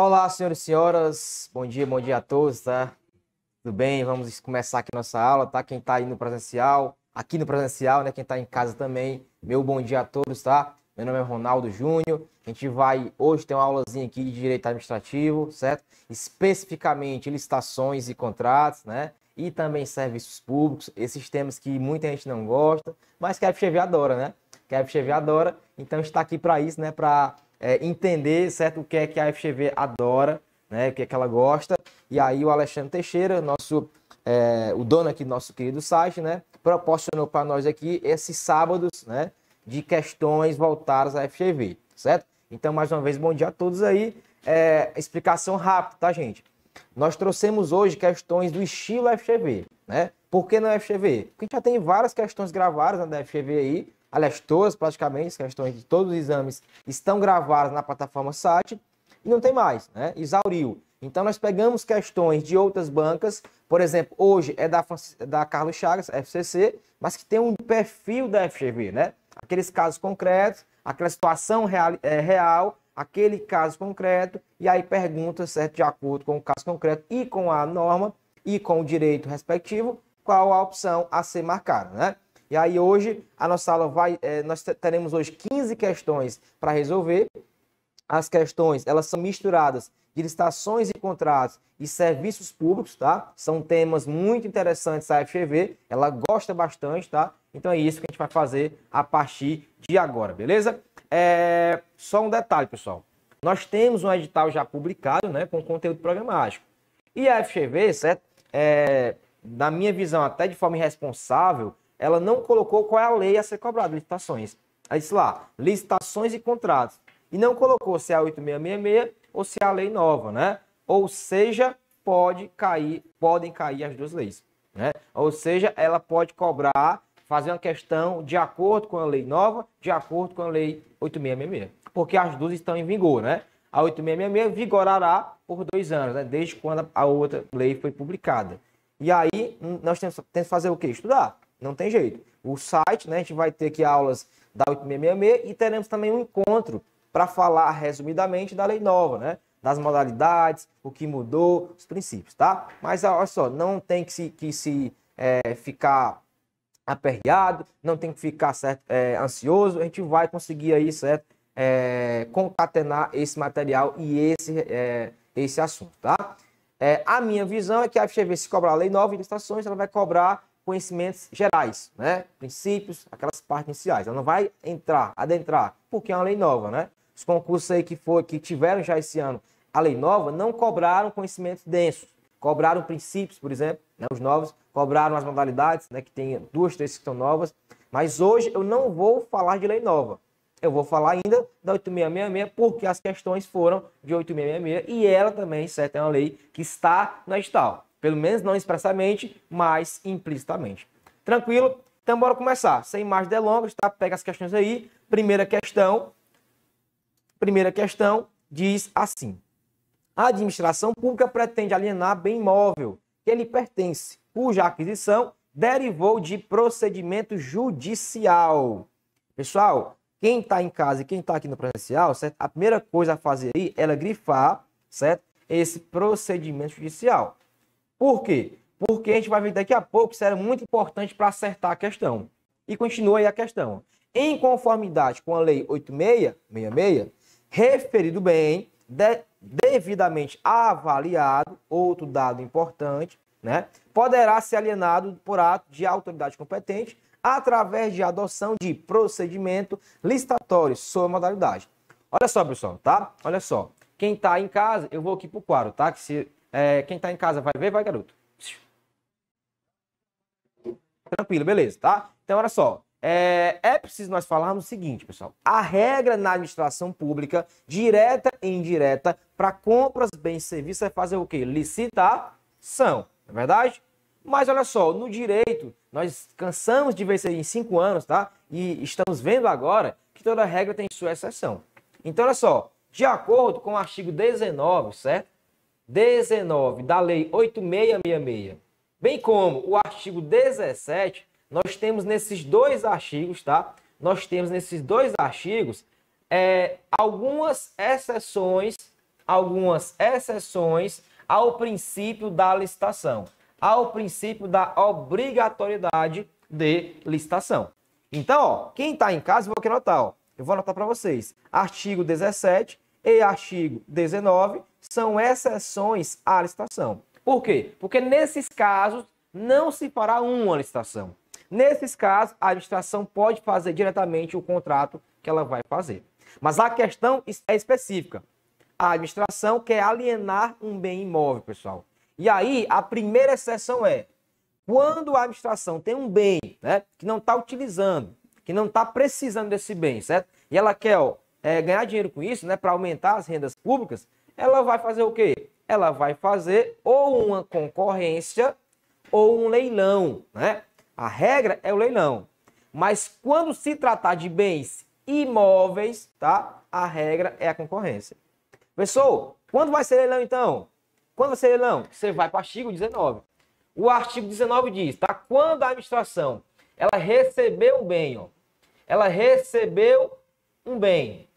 Olá, senhores e senhoras, bom dia a todos, tá? Tudo bem? Vamos começar aqui nossa aula, tá? Quem tá aí no presencial, aqui no presencial, né? Quem tá em casa também, meu bom dia a todos, tá? Meu nome é Ronaldo Júnior, a gente vai hoje ter uma aulazinha aqui de Direito Administrativo, certo? Especificamente licitações e contratos, né? E também serviços públicos, esses temas que muita gente não gosta, mas que a FGV adora, né? Que a FGV adora, então a gente tá aqui para isso, né? Para entender, certo, o que é que a FGV adora, né, o que é que ela gosta. E aí o Alexandre Teixeira, o dono aqui do nosso querido site, né, proporcionou para nós aqui esses sábados, né, de questões voltadas à FGV, certo? Então, mais uma vez, bom dia a todos aí. Explicação rápida, tá, gente? Nós trouxemos hoje questões do estilo FGV, né? Por que não FGV? Porque a gente já tem várias questões gravadas, né, da FGV aí. Aliás, todas praticamente, as questões de todos os exames estão gravadas na plataforma site e não tem mais, né? Exauriu. Então, nós pegamos questões de outras bancas, por exemplo, hoje é da Carlos Chagas, FCC, mas que tem um perfil da FGV, né? Aqueles casos concretos, aquela situação real, aquele caso concreto, e aí pergunta, certo, de acordo com o caso concreto e com a norma e com o direito respectivo, qual a opção a ser marcada, né? E aí hoje a nossa aula nós teremos hoje 15 questões para resolver. As questões, elas são misturadas de licitações e contratos e serviços públicos, tá? São temas muito interessantes a FGV, ela gosta bastante, tá? Então é isso que a gente vai fazer a partir de agora, beleza? Só um detalhe, pessoal. Nós temos um edital já publicado, né, com conteúdo programático. E a FGV, certo? Na minha visão, até de forma irresponsável, ela não colocou qual é a lei a ser cobrada, licitações. Aí disse lá, licitações e contratos. E não colocou se é a 8666 ou se é a lei nova, né? Ou seja, podem cair as duas leis, né? Ou seja, ela pode cobrar, fazer uma questão de acordo com a lei nova, de acordo com a lei 8666. Porque as duas estão em vigor, né? A 8666 vigorará por 2 anos, né? Desde quando a outra lei foi publicada. E aí, nós temos que fazer o quê? Estudar. Não tem jeito. O site, né, a gente vai ter aqui aulas da 8666 e teremos também um encontro para falar resumidamente da lei nova, né? Das modalidades, o que mudou, os princípios, tá? Mas olha só, não tem que se ficar aperreado, não tem que ficar certo, ansioso, a gente vai conseguir aí, certo? Concatenar esse material e esse assunto, tá? A minha visão é que a FGV, se cobrar a lei nova e licitações, ela vai cobrar conhecimentos gerais, né? Princípios, aquelas partes iniciais. Ela não vai adentrar, porque é uma lei nova, né? Os concursos aí que tiveram já esse ano a lei nova não cobraram conhecimentos densos. Cobraram princípios, por exemplo, né? Os novos, cobraram as modalidades, né? Que tem 2, 3 que estão novas. Mas hoje eu não vou falar de lei nova. Eu vou falar ainda da 8666, porque as questões foram de 8666 e ela também, certo, é uma lei que está no edital. Pelo menos não expressamente, mas implicitamente. Tranquilo? Então, bora começar. Sem mais delongas, tá? Pega as questões aí. Primeira questão diz assim. A administração pública pretende alienar bem imóvel que lhe pertence, cuja aquisição derivou de procedimento judicial. Pessoal, quem está em casa e quem está aqui no presencial, certo? A primeira coisa a fazer aí é grifar, certo? Esse procedimento judicial. Por quê? Porque a gente vai ver daqui a pouco que isso era muito importante para acertar a questão. E continua aí a questão. Em conformidade com a Lei 8666, referido bem, devidamente avaliado, outro dado importante, né, poderá ser alienado por ato de autoridade competente através de adoção de procedimento licitatório sob a modalidade. Olha só, pessoal, tá? Olha só. Quem está em casa, eu vou aqui para o quadro, tá? Quem está em casa vai ver, vai, garoto. Tranquilo, beleza, tá? Então, olha só. É preciso nós falarmos o seguinte, pessoal. A regra na administração pública, direta e indireta, para compras, bens e serviços, é fazer o quê? Licitação, não é verdade? Mas olha só, no direito, nós cansamos de ver isso aí em 5 anos, tá? E estamos vendo agora que toda regra tem sua exceção. Então, olha só, de acordo com o artigo 19, certo? 19 da Lei 8666, bem como o artigo 17, nós temos nesses dois artigos, tá? Nós temos nesses dois artigos algumas exceções algumas exceções ao princípio da licitação, ao princípio da obrigatoriedade de licitação. Então, ó, quem está em casa, eu vou aqui anotar, ó. Eu vou anotar para vocês. Artigo 17 e artigo 19 são exceções à licitação. Por quê? Porque nesses casos não se fará uma licitação. Nesses casos, a administração pode fazer diretamente o contrato que ela vai fazer. Mas a questão é específica. A administração quer alienar um bem imóvel, pessoal. E aí, a primeira exceção é quando a administração tem um bem, né, que não está utilizando, que não está precisando desse bem, certo? E ela quer ganhar dinheiro com isso, né, para aumentar as rendas públicas, ela vai fazer o quê? Ela vai fazer ou uma concorrência ou um leilão, né? A regra é o leilão. Mas quando se tratar de bens imóveis, tá? A regra é a concorrência. Pessoal, quando vai ser leilão então? Quando vai ser leilão? Você vai para o artigo 19. O artigo 19 diz, tá? Quando a administração, ela recebeu um bem, ó. Ela recebeu um bem.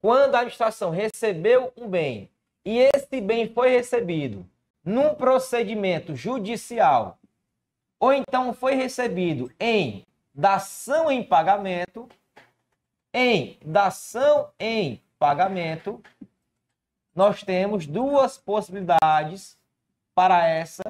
Quando a administração recebeu um bem e esse bem foi recebido num procedimento judicial ou então foi recebido em dação em pagamento, nós temos duas possibilidades para essa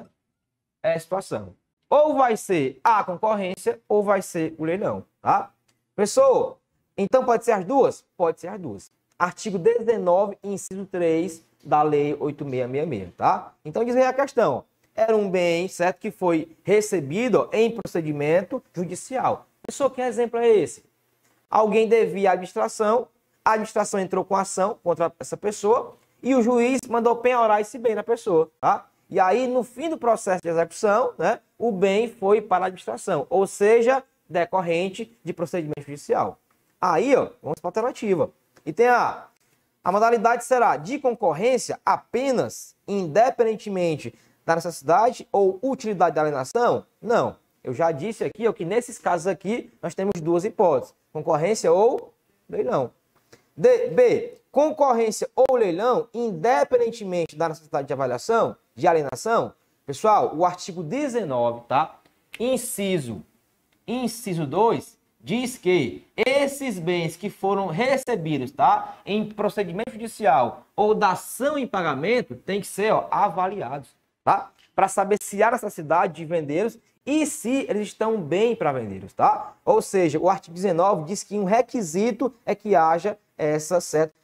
situação. Ou vai ser a concorrência ou vai ser o leilão, tá? Pessoal, então pode ser as duas? Pode ser as duas. Artigo 19, inciso 3 da Lei 8666, tá? Então diz aí a questão, era um bem, certo, que foi recebido em procedimento judicial. Pessoal, que exemplo é esse? Alguém devia à administração, a administração entrou com ação contra essa pessoa e o juiz mandou penhorar esse bem na pessoa, tá? E aí, no fim do processo de execução, né, o bem foi para a administração, ou seja, decorrente de procedimento judicial. Aí, ó, vamos para a alternativa. E tem a modalidade será de concorrência apenas, independentemente da necessidade ou utilidade da alienação? Não. Eu já disse aqui ó, que nesses casos aqui nós temos duas hipóteses, concorrência ou leilão. B, concorrência ou leilão, independentemente da necessidade de avaliação, de alienação. Pessoal, o artigo 19, tá? Inciso 2, diz que esses bens que foram recebidos, tá? Em procedimento judicial ou dação em pagamento, tem que ser avaliados, tá? Para saber se há necessidade de vendê-los e se eles estão bem para vendê-los, tá? Ou seja, o artigo 19 diz que um requisito é que haja essa certa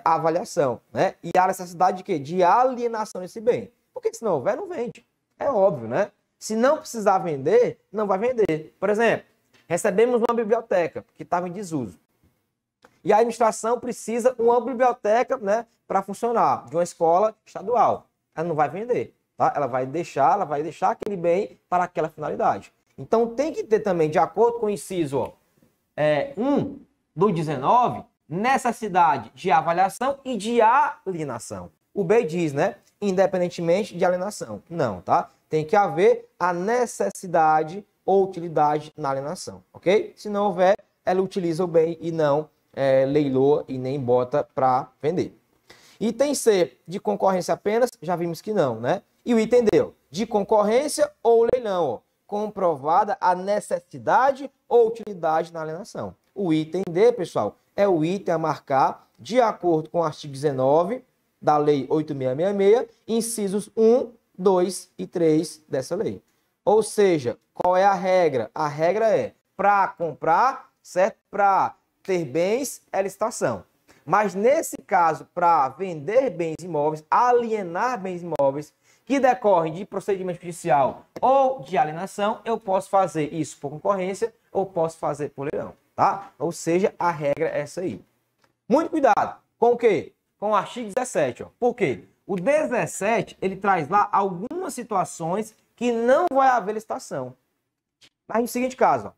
avaliação, né? E há necessidade de quê? De alienação desse bem. Porque se não houver, não vende. É óbvio, né? Se não precisar vender, não vai vender. Por exemplo, recebemos uma biblioteca que estava em desuso. E a administração precisa uma biblioteca, né, para funcionar, de uma escola estadual. Ela não vai vender, tá? Ela vai deixar aquele bem para aquela finalidade. Então tem que ter também, de acordo com o inciso 1 do 19, necessidade de avaliação e de alienação. O B diz, né, independentemente de alienação. Não, tá? Tem que haver a necessidade ou utilidade na alienação, ok? Se não houver, ela utiliza o bem e não leiloa e nem bota para vender. Item C, de concorrência apenas, já vimos que não, né? E o item D, de concorrência ou leilão, ó, comprovada a necessidade ou utilidade na alienação. O item D, pessoal, é o item a marcar de acordo com o artigo 19 da Lei 8666, incisos 1, 2 e 3 dessa lei. Ou seja, qual é a regra? A regra é para comprar, certo? Para ter bens, é licitação. Mas nesse caso, para vender bens imóveis, alienar bens imóveis que decorrem de procedimento judicial ou de alienação, eu posso fazer isso por concorrência ou posso fazer por leilão, tá? Ou seja, a regra é essa aí. Muito cuidado com o quê? Com o artigo 17, ó. Por quê? O 17, ele traz lá algumas situações que não vai haver licitação. Mas no seguinte caso, ó,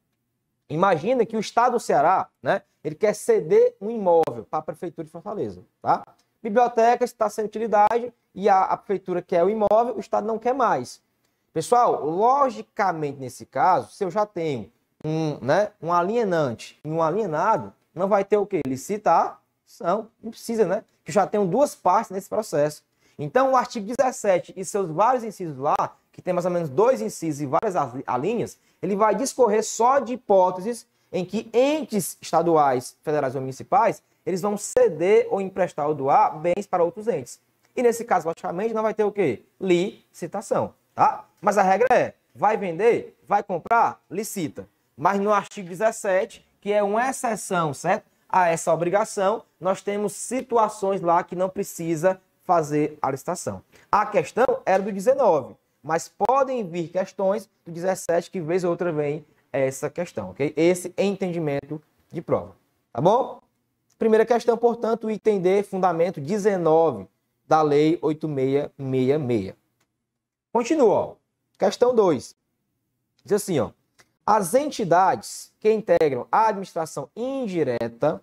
imagina que o estado do Ceará, né, ele quer ceder um imóvel para a prefeitura de Fortaleza, tá? Biblioteca está sem utilidade e a prefeitura quer o imóvel, o estado não quer mais. Pessoal, logicamente nesse caso, se eu já tenho um alienante e um alienado, não vai ter o quê? Licitar, São, não precisa, né? Que já tenham duas partes nesse processo. Então, o artigo 17 e seus vários incisos lá, que tem mais ou menos 2 incisos e várias alíneas, ele vai discorrer só de hipóteses em que entes estaduais, federais ou municipais, eles vão ceder ou emprestar ou doar bens para outros entes. E nesse caso, logicamente, não vai ter o quê? Licitação, tá? Mas a regra é, vai vender, vai comprar, licita. Mas no artigo 17, que é uma exceção, certo? A essa obrigação, nós temos situações lá que não precisa fazer a licitação. A questão era do 19, mas podem vir questões do 17 que vez ou outra vem essa questão, ok? Esse é entendimento de prova, tá bom? Primeira questão, portanto, item D, fundamento 19 da Lei 8666. Continua, ó. Questão 2. Diz assim, ó. As entidades que integram a administração indireta,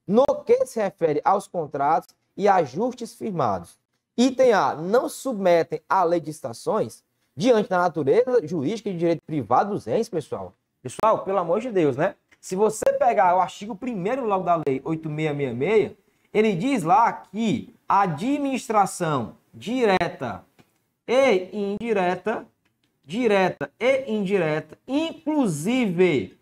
no que se refere aos contratos e ajustes firmados. Item A, não submetem à lei de licitações diante da natureza jurídica e de direito privado dos entes, pessoal. Pessoal, pelo amor de Deus, né? Se você pegar o artigo 1º logo da Lei 8666, ele diz lá que a administração direta e indireta, inclusive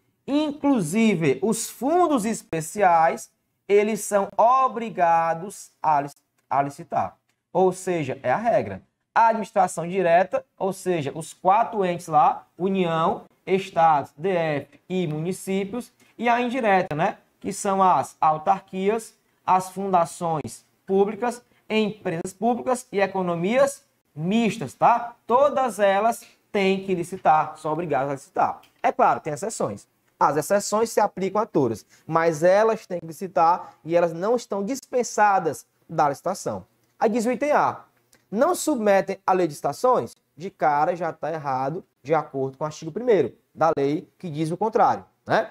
os fundos especiais, eles são obrigados a licitar. Ou seja, é a regra. A administração direta, ou seja, os 4 entes lá, União, Estados, DF e municípios, e a indireta, né? Que são as autarquias, as fundações públicas, empresas públicas e economias mistas, tá? Todas elas têm que licitar, são obrigadas a licitar. É claro, tem exceções. As exceções se aplicam a todas, mas elas têm que licitar e elas não estão dispensadas da licitação. Aí diz o item A. Não submetem a lei de licitações? De cara já está errado, de acordo com o artigo 1º da lei, que diz o contrário, né?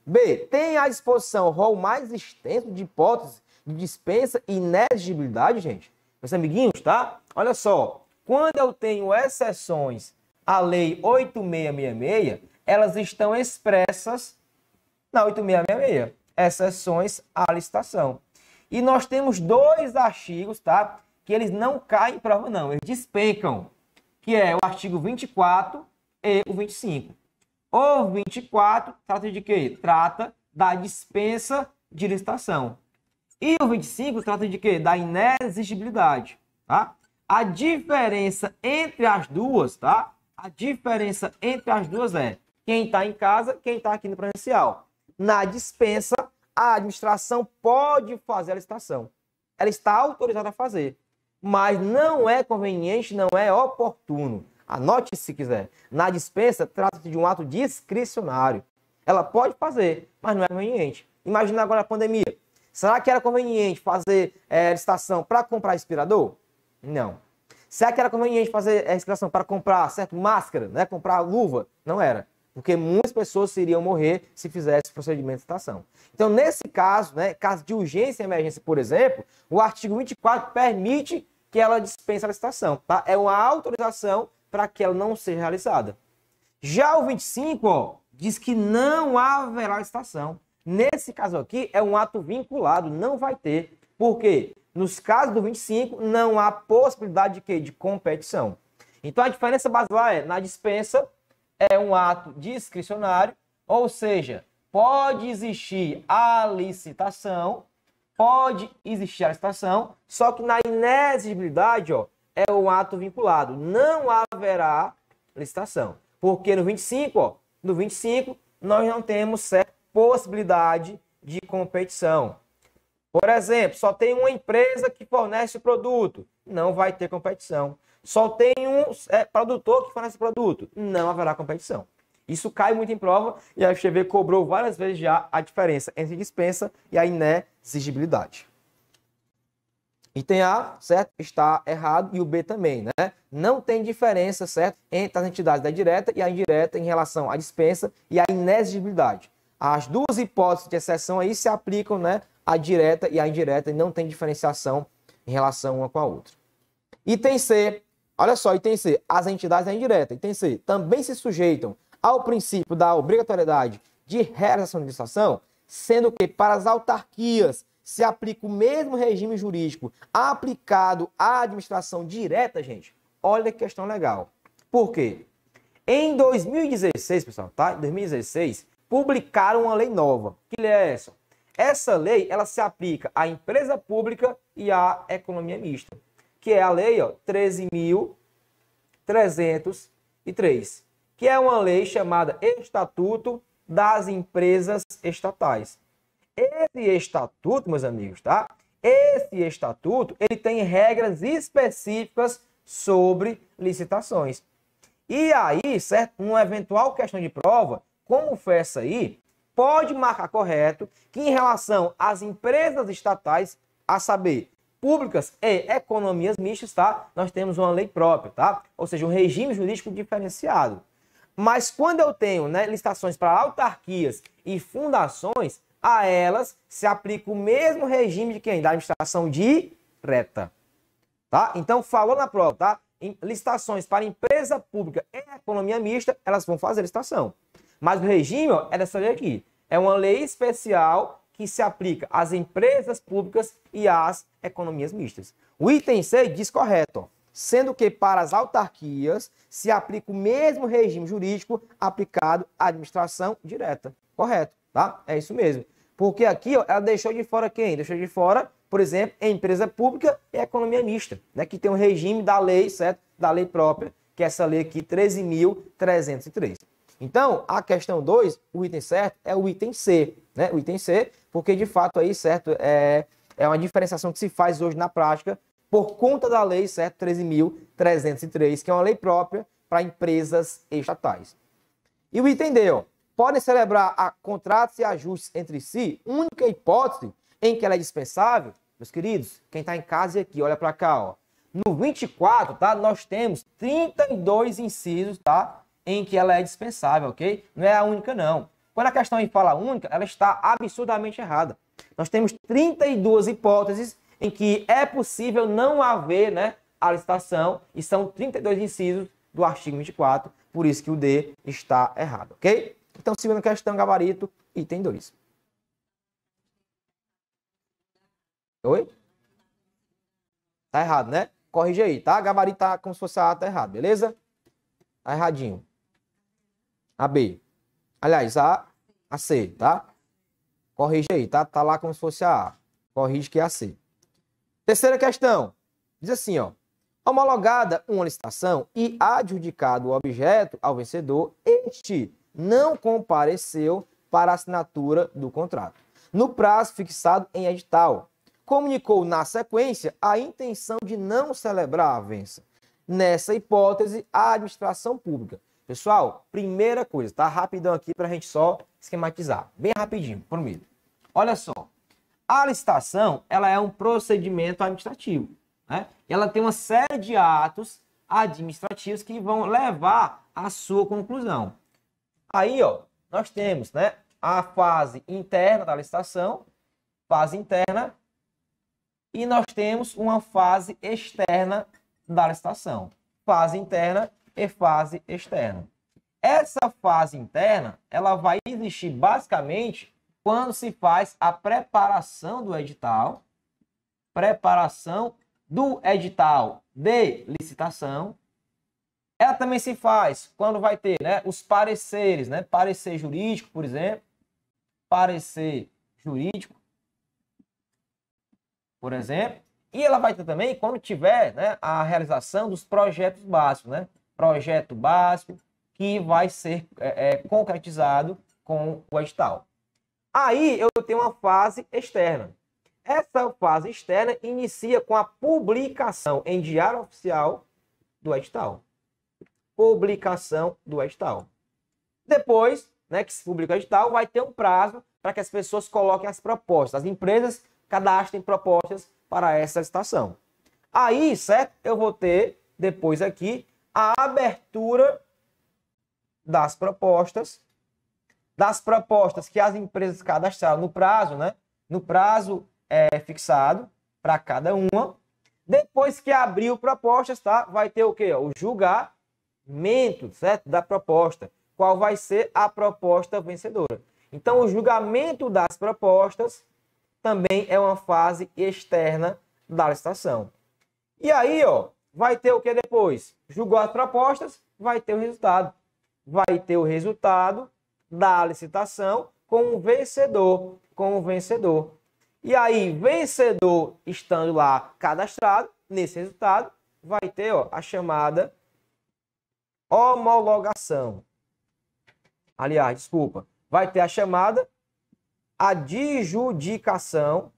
B. Tem à disposição o rol mais extenso de hipóteses de dispensa e inexigibilidade, gente? Meus amiguinhos, tá? Olha só, quando eu tenho exceções à lei 8666, elas estão expressas na 8666, exceções à licitação. E nós temos 2 artigos, tá? Que eles não caem em prova, não, eles despencam, que é o artigo 24 e o 25. O 24 trata de quê? Trata da dispensa de licitação. E o 25 trata de quê? Da inexigibilidade, tá? A diferença entre as duas, tá? A diferença entre as duas é quem está em casa, quem está aqui no presencial. Na dispensa, a administração pode fazer a licitação. Ela está autorizada a fazer. Mas não é conveniente, não é oportuno. Anote se quiser. Na dispensa, trata-se de um ato discricionário. Ela pode fazer, mas não é conveniente. Imagina agora a pandemia. Será que era conveniente fazer licitação para comprar respirador? Não. Será que era conveniente fazer licitação para comprar máscara, né? Comprar luva? Não era. Porque muitas pessoas iriam morrer se fizesse esse procedimento de licitação. Então, nesse caso, né, caso de urgência e emergência, por exemplo, o artigo 24 permite que ela dispense a licitação. Tá? É uma autorização para que ela não seja realizada. Já o 25, ó, diz que não haverá licitação. Nesse caso aqui, é um ato vinculado, não vai ter. Por quê? Nos casos do 25, não há possibilidade de quê? De competição. Então, a diferença basilar é, na dispensa, é um ato discricionário, ou seja, pode existir a licitação, só que na inexigibilidade, ó, é um ato vinculado. Não haverá licitação. Porque no 25, ó, nós não temos certa possibilidade de competição. Por exemplo, só tem uma empresa que fornece o produto, não vai ter competição. Só tem um produtor que fornece o produto, não haverá competição. Isso cai muito em prova e a FGV cobrou várias vezes já a diferença entre dispensa e a inexigibilidade. Item A, certo? Está errado e o B também, né? Não tem diferença, certo? Entre as entidades da direta e a indireta em relação à dispensa e à inexigibilidade. As duas hipóteses de exceção aí se aplicam, né? A direta e a indireta e não tem diferenciação em relação uma com a outra. Item C, olha só, item C, as entidades da indireta, item C, também se sujeitam ao princípio da obrigatoriedade de realização de licitação sendo que para as autarquias se aplica o mesmo regime jurídico aplicado à administração direta, gente. Olha que questão legal. Por quê? Em 2016, pessoal, tá? Em 2016, publicaram uma lei nova. Que lei é essa? Essa lei, ela se aplica à empresa pública e à economia mista, que é a lei, ó, 13.303, que é uma lei chamada Estatuto das Empresas Estatais. Esse estatuto, meus amigos, tá? Esse estatuto, ele tem regras específicas sobre licitações. E aí, certo? Numa eventual questão de prova, como foi essa aí, pode marcar correto que em relação às empresas estatais, a saber, públicas e economias mistas, tá? Nós temos uma lei própria, tá? Ou seja, um regime jurídico diferenciado. Mas quando eu tenho, né, licitações para autarquias e fundações, a elas se aplica o mesmo regime de quem? Da administração direta. Tá? Então, falou na prova, tá? Em licitações para empresa pública e economia mista, elas vão fazer licitação. Mas o regime, ó, é dessa lei aqui. É uma lei especial que se aplica às empresas públicas e às economias mistas. O item 6 diz correto, ó, sendo que para as autarquias se aplica o mesmo regime jurídico aplicado à administração direta. Correto, tá? É isso mesmo. Porque aqui, ó, ela deixou de fora quem? Deixou de fora, por exemplo, a empresa pública e a economia mista, né? Que tem um regime da lei, certo? Da lei própria, que é essa lei aqui, 13.303. Então, a questão 2, o item certo é o item C, né? O item C, porque de fato aí, certo, é uma diferenciação que se faz hoje na prática por conta da lei, certo, 13.303, que é uma lei própria para empresas estatais. E o item D, ó, podem celebrar contratos e ajustes entre si, única hipótese em que ela é dispensável, meus queridos, quem está em casa e aqui, olha para cá, ó. No 24, tá, nós temos 32 incisos, tá, em que ela é dispensável, ok? Não é a única, não. Quando a questão aí fala única, ela está absurdamente errada. Nós temos 32 hipóteses em que é possível não haver, né, a licitação, e são 32 incisos do artigo 24, por isso que o D está errado, ok? Então, segunda questão, gabarito, item 2. Oi? Tá errado, né? Corrige aí, tá? Gabarito tá como se fosse a A, tá errado, beleza? Tá erradinho. A B. Aliás, a C, tá? Corrige aí, tá? Tá lá como se fosse a A. Corrige que é a C. Terceira questão. Diz assim, ó. Homologada uma licitação e adjudicado o objeto ao vencedor, este não compareceu para a assinatura do contrato no prazo fixado em edital. Comunicou na sequência a intenção de não celebrar a avença. Nessa hipótese, a administração pública. Pessoal, primeira coisa, tá? Rapidão aqui para a gente só esquematizar. Bem rapidinho, prometo. Olha só. A licitação, ela é um procedimento administrativo, né? Ela tem uma série de atos administrativos que vão levar à sua conclusão. Aí, ó, nós temos, né, a fase interna da licitação, fase interna, e nós temos uma fase externa da licitação. Fase interna e fase externa. Essa fase interna, ela vai existir basicamente quando se faz a preparação do edital de licitação. Ela também se faz quando vai ter, né, os pareceres, né, parecer jurídico, por exemplo, parecer jurídico, por exemplo, e ela vai ter também quando tiver, né, a realização dos projetos básicos, né, projeto básico que vai ser concretizado com o edital. Aí eu tenho uma fase externa. Essa fase externa inicia com a publicação em Diário Oficial do edital. Publicação do edital. Depois, né, que se publica o edital, vai ter um prazo para que as pessoas coloquem as propostas. As empresas cadastrem propostas para essa licitação. Aí, certo? Eu vou ter, depois aqui, a abertura das propostas que as empresas cadastraram no prazo, né? No prazo fixado para cada uma. Depois que abriu propostas, tá? Vai ter o quê? O julgamento, certo? Da proposta. Qual vai ser a proposta vencedora. Então, o julgamento das propostas também é uma fase externa da licitação. E aí, ó, vai ter o que depois? Julgou as propostas, vai ter o resultado. Vai ter o resultado da licitação com o vencedor, E aí, vencedor estando lá cadastrado, nesse resultado, vai ter, ó, a chamada homologação. Aliás, desculpa, vai ter a chamada adjudicação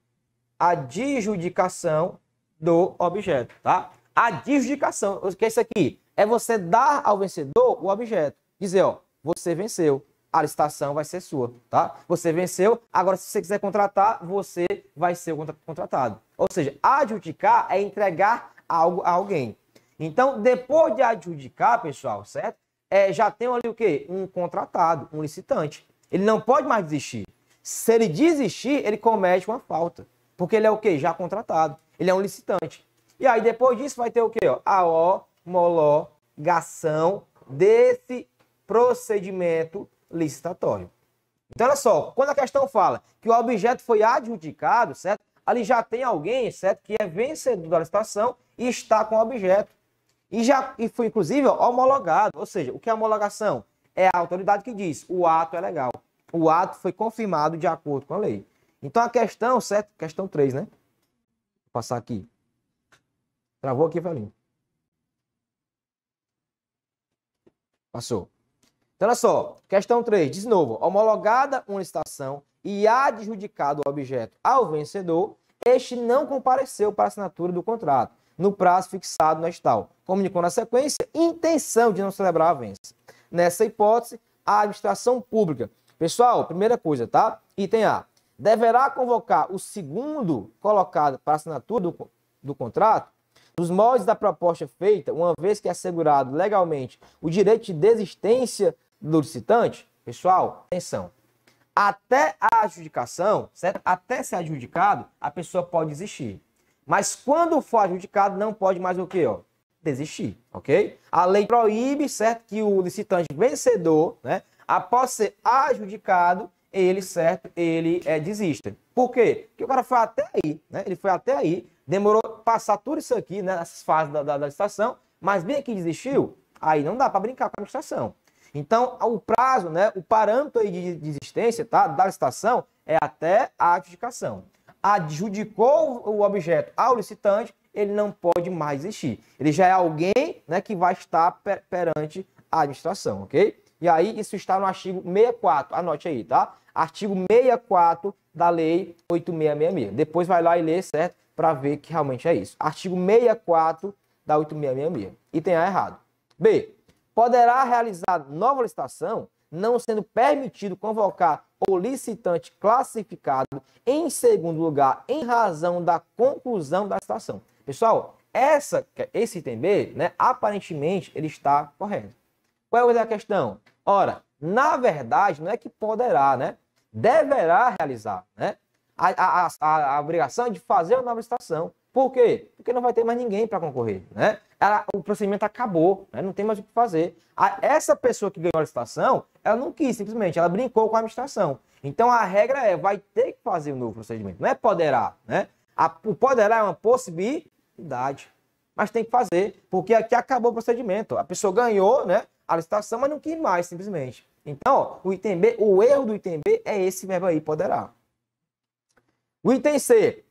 do objeto, tá? Adjudicação, o que é isso aqui? É você dar ao vencedor o objeto. Dizer, ó, você venceu, a licitação vai ser sua, tá? Você venceu, agora se você quiser contratar, você vai ser o contratado. Ou seja, adjudicar é entregar algo a alguém. Então, depois de adjudicar, pessoal, certo? Já tem ali o quê? Um contratado, um licitante. Ele não pode mais desistir. Se ele desistir, ele comete uma falta. Porque ele é o quê? Já contratado. Ele é um licitante. E aí, depois disso, vai ter o quê? Ó? A homologação desse procedimento licitatório. Então, olha só, quando a questão fala que o objeto foi adjudicado, certo? Ali já tem alguém, certo? Que é vencedor da licitação e está com o objeto. E foi, inclusive, homologado. Ou seja, o que é homologação? É a autoridade que diz, o ato é legal. O ato foi confirmado de acordo com a lei. Então, a questão, certo? Questão 3, né? Vou passar aqui. Travou aqui, velhinho. Passou. Então, olha só. Questão 3. De novo. Homologada uma licitação e adjudicado o objeto ao vencedor, este não compareceu para a assinatura do contrato no prazo fixado no edital. Comunicou na sequência intenção de não celebrar a avença. Nessa hipótese, a administração pública. Pessoal, primeira coisa, tá? Item A. Deverá convocar o segundo colocado para a assinatura do contrato nos moldes da proposta feita, uma vez que é assegurado legalmente o direito de desistência do licitante. Pessoal, atenção. Até a adjudicação, certo? Até ser adjudicado, a pessoa pode desistir. Mas quando for adjudicado, não pode mais o quê? Ó? Desistir, ok? A lei proíbe, certo, que o licitante vencedor, né, após ser adjudicado, ele, certo, ele desista. Por quê? Porque o cara foi até aí, né? Ele foi até aí, demorou passar tudo isso aqui, né, nessas fases da licitação, mas bem aqui desistiu, aí não dá para brincar com a administração. Então, o prazo, né, o parâmetro aí de desistência, tá, da licitação é até a adjudicação. Adjudicou o objeto ao licitante, ele não pode mais existir. Ele já é alguém, né, que vai estar perante a administração, ok? E aí isso está no artigo 64, anote aí, tá? Artigo 64 da Lei 8666. Depois vai lá e lê, certo? Para ver que realmente é isso. Artigo 64 da 8666. Item A errado. B. Poderá realizar nova licitação, não sendo permitido convocar o licitante classificado em segundo lugar em razão da conclusão da licitação. Pessoal, esse item B, né, aparentemente, ele está correto. Qual é a questão? Ora, na verdade, não é que poderá, né? Deverá realizar, né? A obrigação é de fazer uma nova licitação. Por quê? Porque não vai ter mais ninguém para concorrer, né? O procedimento acabou, né? Não tem mais o que fazer. Essa pessoa que ganhou a licitação, ela não quis, simplesmente, ela brincou com a administração. Então, a regra vai ter que fazer um novo procedimento. Não é poderá, né? O poderá é uma possibilidade, mas tem que fazer, porque aqui acabou o procedimento. A pessoa ganhou, né, a licitação, mas não quis mais, simplesmente. Então, ó, o item B, o erro do item B é esse verbo aí, poderá. O item C.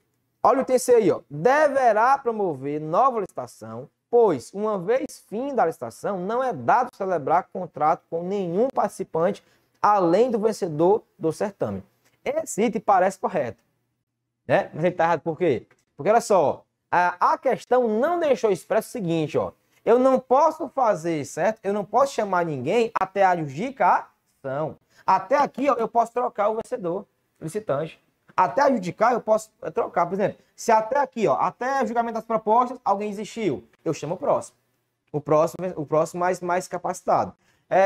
Olha o item C aí, ó. Deverá promover nova licitação, pois, uma vez fim da licitação, não é dado celebrar contrato com nenhum participante, além do vencedor do certame. Esse item parece correto, né? Mas ele está errado por quê? Porque, olha só, a questão não deixou expresso o seguinte, ó. Eu não posso fazer, certo? Eu não posso chamar ninguém até a adjudicação. Até aqui, ó, eu posso trocar o vencedor, o licitante. Até adjudicar, eu posso trocar. Por exemplo, se até aqui, ó, até o julgamento das propostas, alguém desistiu, eu chamo o próximo. O próximo mais capacitado.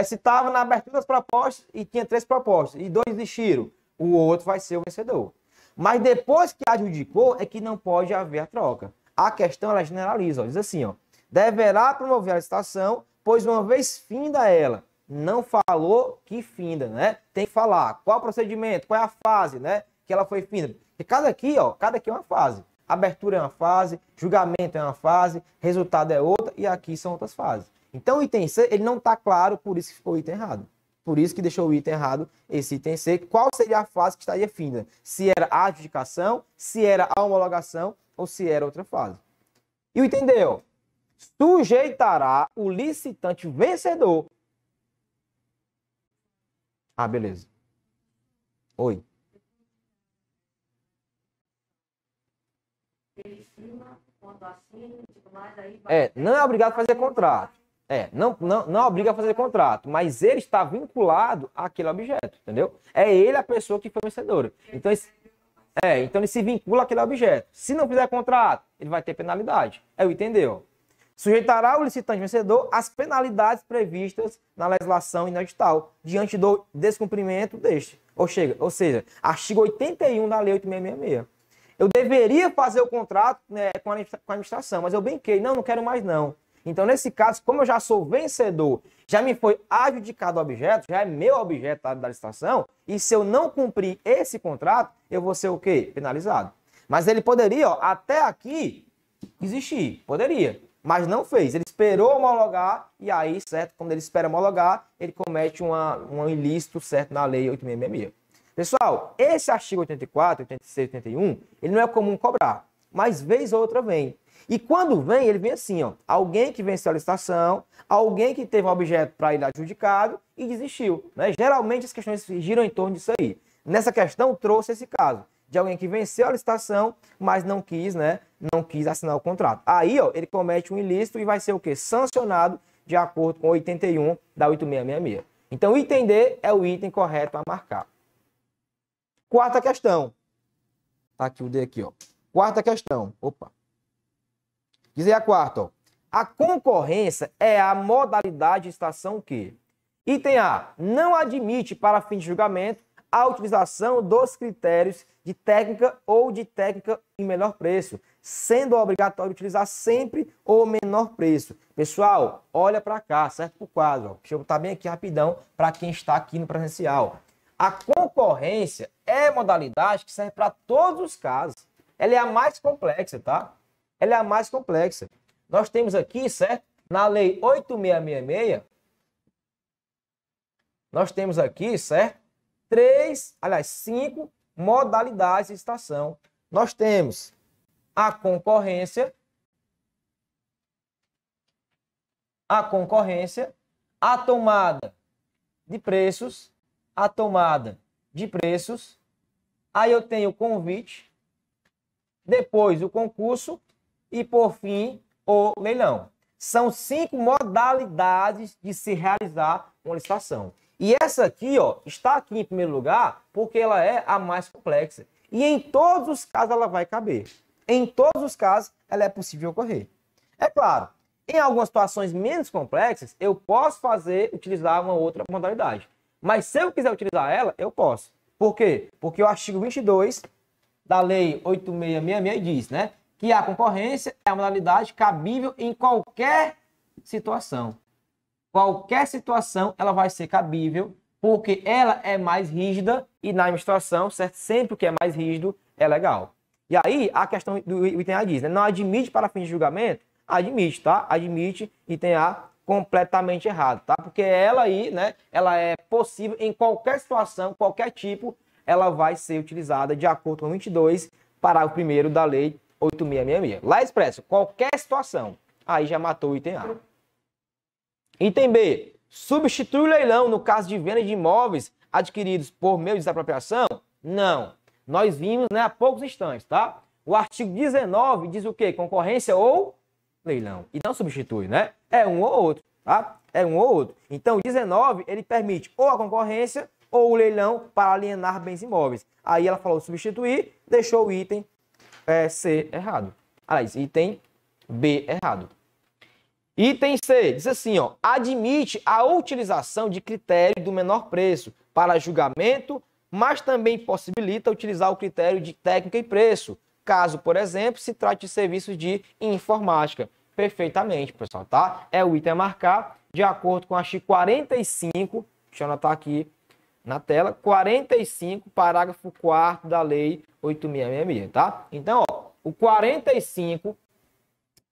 Se estava na abertura das propostas e tinha 3 propostas e 2 desistiram, o outro vai ser o vencedor. Mas depois que adjudicou, é que não pode haver a troca. A questão, ela generaliza, ó, diz assim, ó. Deverá promover a licitação, pois uma vez finda ela, não falou que finda, né? Tem que falar qual o procedimento, qual é a fase, né? Que ela foi finda. Porque cada aqui é uma fase. Abertura é uma fase, julgamento é uma fase, resultado é outra e aqui são outras fases. Então o item C, ele não está claro, por isso que ficou o item errado. Por isso que deixou o item errado, esse item C. Qual seria a fase que estaria finda? Se era a adjudicação, se era a homologação ou se era outra fase. E o item D, ó. Sujeitará o licitante vencedor. Ah, beleza. Oi. Não é obrigado a fazer contrato. Não obriga a fazer contrato, mas ele está vinculado àquele objeto, entendeu? É ele a pessoa que foi vencedora. Então ele se vincula àquele objeto. Se não fizer contrato, ele vai ter penalidade. É o entendeu? Sujeitará o licitante vencedor às penalidades previstas na legislação inedital, diante do descumprimento deste. Ou seja, artigo 81 da Lei 8666. Eu deveria fazer o contrato, né, com a administração, mas eu brinquei, não quero mais não. Então, nesse caso, como eu já sou vencedor, já me foi adjudicado o objeto, já é meu objeto da licitação, e se eu não cumprir esse contrato, eu vou ser o quê? Penalizado. Mas ele poderia, até aqui, existir, poderia, mas não fez. Ele esperou homologar, e aí, certo, quando ele espera homologar, ele comete um ilícito, certo, na Lei 8666. Pessoal, esse artigo 84, 86, 81, ele não é comum cobrar, mas vez ou outra vem. E quando vem, ele vem assim, ó, alguém que venceu a licitação, alguém que teve um objeto para ele adjudicado e desistiu, né? Geralmente as questões giram em torno disso aí. Nessa questão trouxe esse caso de alguém que venceu a licitação, mas não quis, né? Não quis assinar o contrato. Aí, ó, ele comete um ilícito e vai ser o quê? Sancionado de acordo com 81 da 8666. Então, o item D é o item correto a marcar. Quarta questão. Tá aqui o D aqui, ó. Quarta questão. Opa. Diz aí a quarta, ó. A concorrência é a modalidade de licitação que? Item A. Não admite para fim de julgamento a utilização dos critérios de técnica ou de técnica em menor preço, sendo obrigatório utilizar sempre o menor preço. Pessoal, olha para cá, certo? Para o quadro. Ó. Deixa eu botar bem aqui rapidão para quem está aqui no presencial. A concorrência é modalidade que serve para todos os casos. Ela é a mais complexa, tá? Ela é a mais complexa. Nós temos aqui, certo? Na Lei 8666, nós temos aqui, certo? 5 modalidades de licitação. Nós temos a concorrência, a tomada de preços, aí eu tenho o convite, depois o concurso e, por fim, o leilão. São 5 modalidades de se realizar uma licitação. E essa aqui, ó, está aqui em primeiro lugar porque ela é a mais complexa. E em todos os casos ela vai caber. Em todos os casos ela é possível ocorrer. É claro, em algumas situações menos complexas, eu posso utilizar uma outra modalidade. Mas se eu quiser utilizar ela, eu posso. Por quê? Porque o artigo 22 da Lei 8666 diz, né, que a concorrência é a modalidade cabível em qualquer situação. Qualquer situação ela vai ser cabível, porque ela é mais rígida e na administração, certo? Sempre o que é mais rígido é legal. E aí, a questão do item A diz, né, não admite para fins de julgamento? Admite, tá? Admite, item A, completamente errado, tá? Porque ela aí, né, ela é possível em qualquer situação, qualquer tipo, ela vai ser utilizada de acordo com o 22, parágrafo 1º da Lei 8666. Lá é expresso, qualquer situação. Aí já matou o item A. Item B. Substitui o leilão no caso de venda de imóveis adquiridos por meio de desapropriação? Não. Nós vimos, né, há poucos instantes, tá? O artigo 19 diz o quê? Concorrência ou leilão. E não substitui, né? É um ou outro, tá? É um ou outro. Então, o 19, ele permite ou a concorrência ou o leilão para alienar bens imóveis. Aí ela falou substituir, deixou o item C errado. Aliás, item B errado. Item C, diz assim, ó, admite a utilização de critério do menor preço para julgamento, mas também possibilita utilizar o critério de técnica e preço, caso, por exemplo, se trate de serviços de informática. Perfeitamente, pessoal, tá? É o item a marcar de acordo com o artigo 45, deixa eu anotar aqui na tela, 45, parágrafo 4º da Lei 8.666, tá? Então, ó, o 45,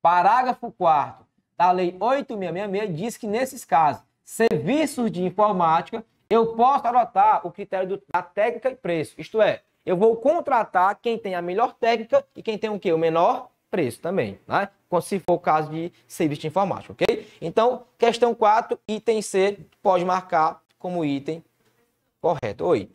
parágrafo 4º da Lei 8.666 diz que, nesses casos, serviços de informática, eu posso adotar o critério da técnica e preço. Isto é, eu vou contratar quem tem a melhor técnica e quem tem o quê? O menor preço também, né? Se for o caso de serviço de informática, ok? Então, questão 4, item C, pode marcar como item correto. Oi.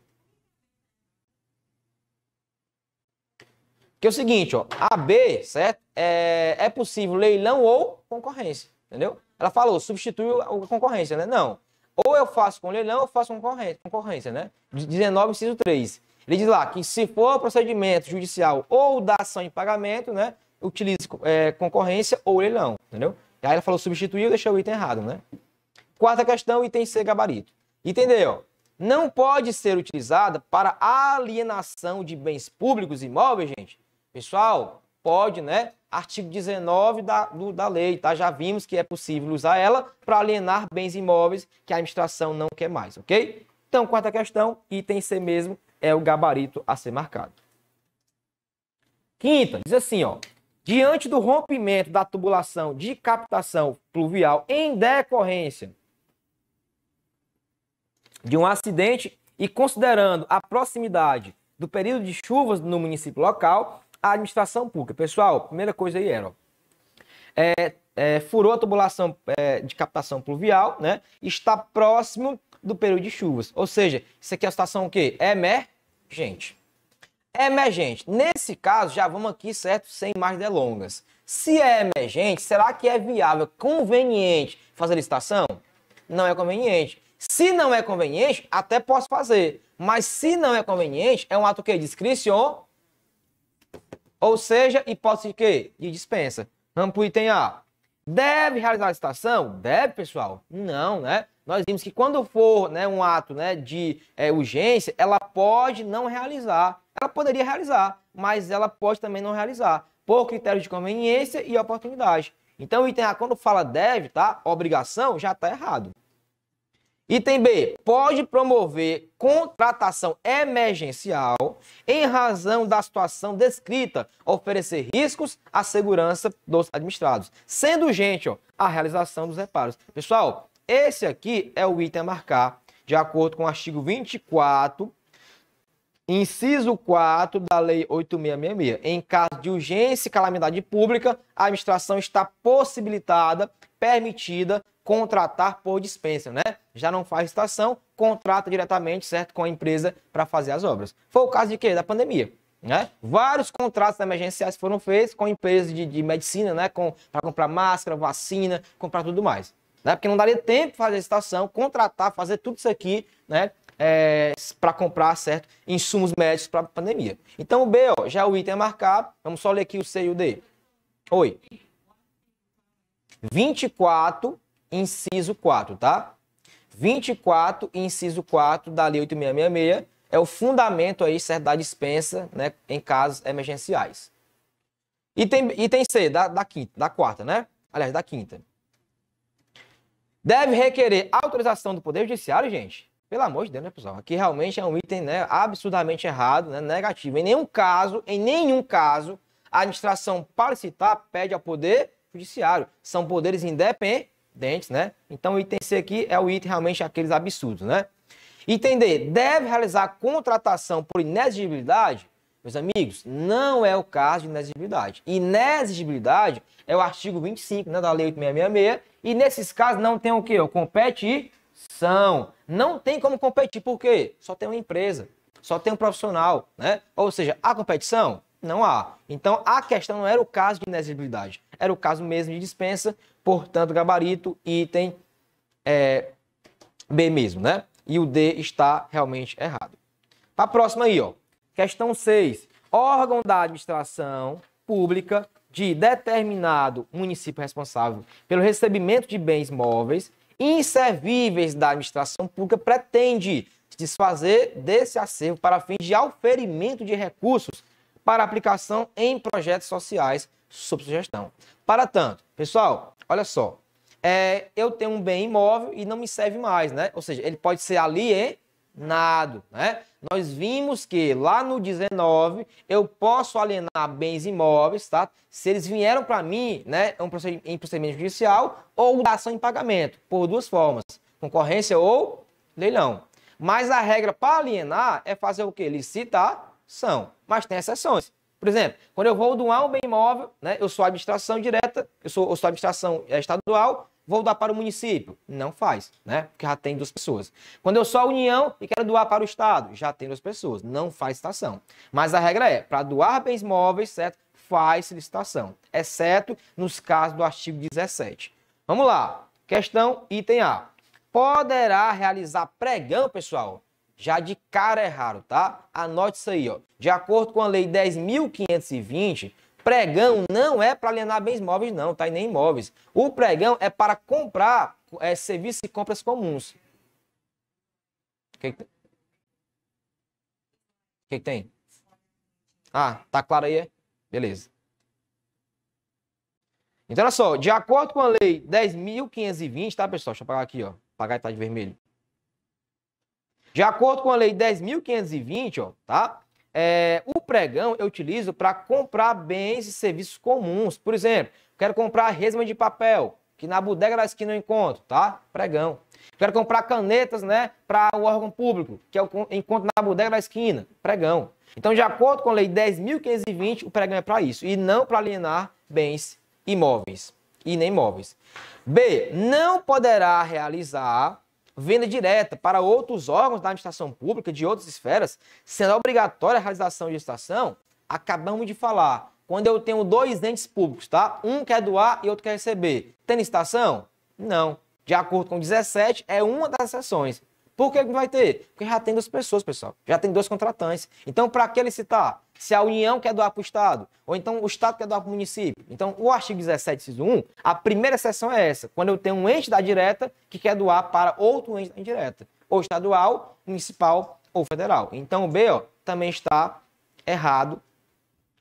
Que é o seguinte, ó, a B, certo? É possível leilão ou concorrência, entendeu? Ela falou, substitui a concorrência, né? Não. Ou eu faço com leilão ou eu faço com concorrência, né? 19, inciso 3. Ele diz lá que se for procedimento judicial ou da ação em pagamento, né? Utilize concorrência ou leilão, entendeu? Aí ela falou substituir, deixou o item errado, né? Quarta questão, item C, gabarito. Entendeu? Não pode ser utilizada para alienação de bens públicos e imóveis, gente. Pessoal, pode, né? Artigo 19 da lei, tá? Já vimos que é possível usar ela para alienar bens imóveis que a administração não quer mais, ok? Então, quarta questão, item C mesmo, é o gabarito a ser marcado. Quinta, diz assim, ó. Diante do rompimento da tubulação de captação pluvial em decorrência de um acidente e considerando a proximidade do período de chuvas no município local, a administração pública. Pessoal, primeira coisa aí era, ó, furou a tubulação de captação pluvial, né? Está próximo do período de chuvas. Ou seja, isso aqui é a situação o quê? Emergente. Emergente. Nesse caso, já vamos aqui, certo? Sem mais delongas. Se é emergente, será que é viável, conveniente fazer licitação? Não é conveniente. Se não é conveniente, até posso fazer. Mas se não é conveniente, é um ato que discricionário. Ou seja, hipótese de quê? De dispensa. Vamos para o item A. Deve realizar a licitação? Deve, pessoal? Não, né? Nós vimos que quando for, né, um ato, né, de urgência, ela pode não realizar. Ela poderia realizar, mas ela pode também não realizar, por critério de conveniência e oportunidade. Então, o item A, quando fala deve, tá? Obrigação, já está errado. Item B, pode promover contratação emergencial em razão da situação descrita, oferecer riscos à segurança dos administrados, sendo urgente, ó, a realização dos reparos. Pessoal, esse aqui é o item a marcar, de acordo com o artigo 24, inciso 4 da Lei 8.666. Em caso de urgência e calamidade pública, a administração está possibilitada, permitida, contratar por dispensa, né? Já não faz licitação, contrata diretamente, certo, com a empresa para fazer as obras. Foi o caso de quê? Da pandemia, né? Vários contratos emergenciais foram feitos com empresas de medicina, né? Para comprar máscara, vacina, comprar tudo mais, né? Porque não daria tempo de fazer licitação, contratar, fazer tudo isso aqui, né? Para comprar, certo, insumos médicos para a pandemia. Então o B, ó, já é o item a marcar. Vamos só ler aqui o C e o D. Oi. 24, inciso 4, tá? 24, inciso 4 da Lei 8.666 é o fundamento aí, certo, da dispensa, né, em casos emergenciais. Item C, da quarta, né? Aliás, da quinta. Deve requerer autorização do Poder Judiciário, gente. Pelo amor de Deus, né, pessoal? Aqui realmente é um item, né, absurdamente errado, né, negativo. Em nenhum caso, a administração para licitar pede ao Poder Judiciário. São poderes independentes, né? Então o item C aqui é o item realmente aqueles absurdos, né? Item D, deve realizar contratação por inexigibilidade? Meus amigos, não é o caso de inexigibilidade. Inexigibilidade é o artigo 25, né, da Lei 8.666, e nesses casos não tem o quê? O competição. Não tem como competir, por quê? Só tem uma empresa, só tem um profissional, né? Ou seja, há competição? Não há. Então, a questão não era o caso de inexigibilidade, era o caso mesmo de dispensa, portanto, gabarito, item B mesmo, né? E o D está realmente errado. Para a próxima aí, ó. Questão 6. Órgão da administração pública de determinado município responsável pelo recebimento de bens móveis inservíveis da administração pública pretende desfazer desse acervo para fins de auferimento de recursos para aplicação em projetos sociais sob sua gestão. Para tanto, pessoal, olha só, eu tenho um bem imóvel e não me serve mais, né? Ou seja, ele pode ser alienado, né? Nós vimos que lá no 19 eu posso alienar bens imóveis, tá? Se eles vieram para mim, né, em procedimento judicial ou ação em pagamento, por duas formas, concorrência ou leilão. Mas a regra para alienar é fazer o quê? Licitação. Mas tem exceções. Por exemplo, quando eu vou doar um bem imóvel, né, eu sou administração direta, eu sou administração estadual, vou doar para o município. Não faz, né? Porque já tem duas pessoas. Quando eu sou a União e quero doar para o Estado, já tem duas pessoas. Não faz licitação. Mas a regra é, para doar bens móveis, certo? Faz licitação. Exceto nos casos do artigo 17. Vamos lá. Questão item A. Poderá realizar pregão, pessoal? Já de cara é raro, tá? Anote isso aí, ó. De acordo com a Lei 10.520, pregão não é para alienar bens móveis, não, tá? E nem imóveis. O pregão é para comprar serviços e compras comuns. O que tem? Ah, tá claro aí, é? Beleza. Então, olha só, de acordo com a Lei 10.520, tá, pessoal? Deixa eu apagar aqui, ó. Apagar e tá de vermelho. De acordo com a Lei 10.520, ó, tá? O pregão eu utilizo para comprar bens e serviços comuns. Por exemplo, quero comprar resma de papel, que na bodega da esquina eu encontro, tá? Pregão. Quero comprar canetas, né, para o órgão público, que eu encontro na bodega da esquina. Pregão. Então, de acordo com a Lei 10.520, o pregão é para isso, e não para alienar bens imóveis e nem imóveis. B. Não poderá realizar venda direta para outros órgãos da administração pública de outras esferas, sendo obrigatória a realização de licitação. Acabamos de falar. Quando eu tenho dois entes públicos, tá? Um quer doar e outro quer receber. Tem licitação? Não. De acordo com o 17, é uma das exceções. Por que não vai ter? Porque já tem duas pessoas, pessoal. Já tem dois contratantes. Então, para que licitar? Se a União quer doar para o Estado, ou então o Estado quer doar para o município. Então, o artigo 17, inciso 1, a primeira exceção é essa. Quando eu tenho um ente da direta que quer doar para outro ente da indireta. Ou estadual, municipal ou federal. Então, o B, ó, também está errado.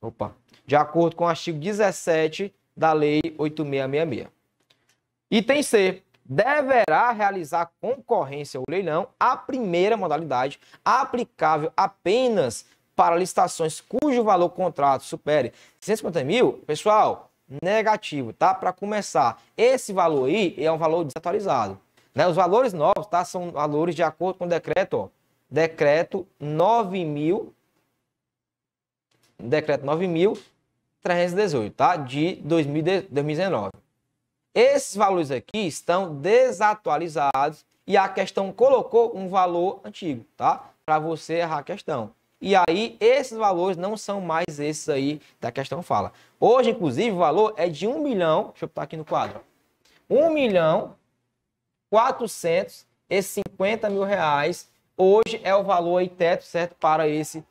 Opa. De acordo com o artigo 17 da Lei 8.666. Item C. Deverá realizar concorrência ou leilão a primeira modalidade aplicável apenas para licitações cujo valor contrato supere 150 mil, pessoal, negativo, tá? Para começar, esse valor aí é um valor desatualizado, né? Os valores novos, tá? São valores de acordo com o decreto, ó, decreto 9.318, tá? De 2019. Esses valores aqui estão desatualizados e a questão colocou um valor antigo, tá? Para você errar a questão. E aí, esses valores não são mais esses aí da questão fala. Hoje, inclusive, o valor é de 1 milhão, deixa eu botar aqui no quadro, 1.450.000 reais. Hoje é o valor aí teto, certo? Para esse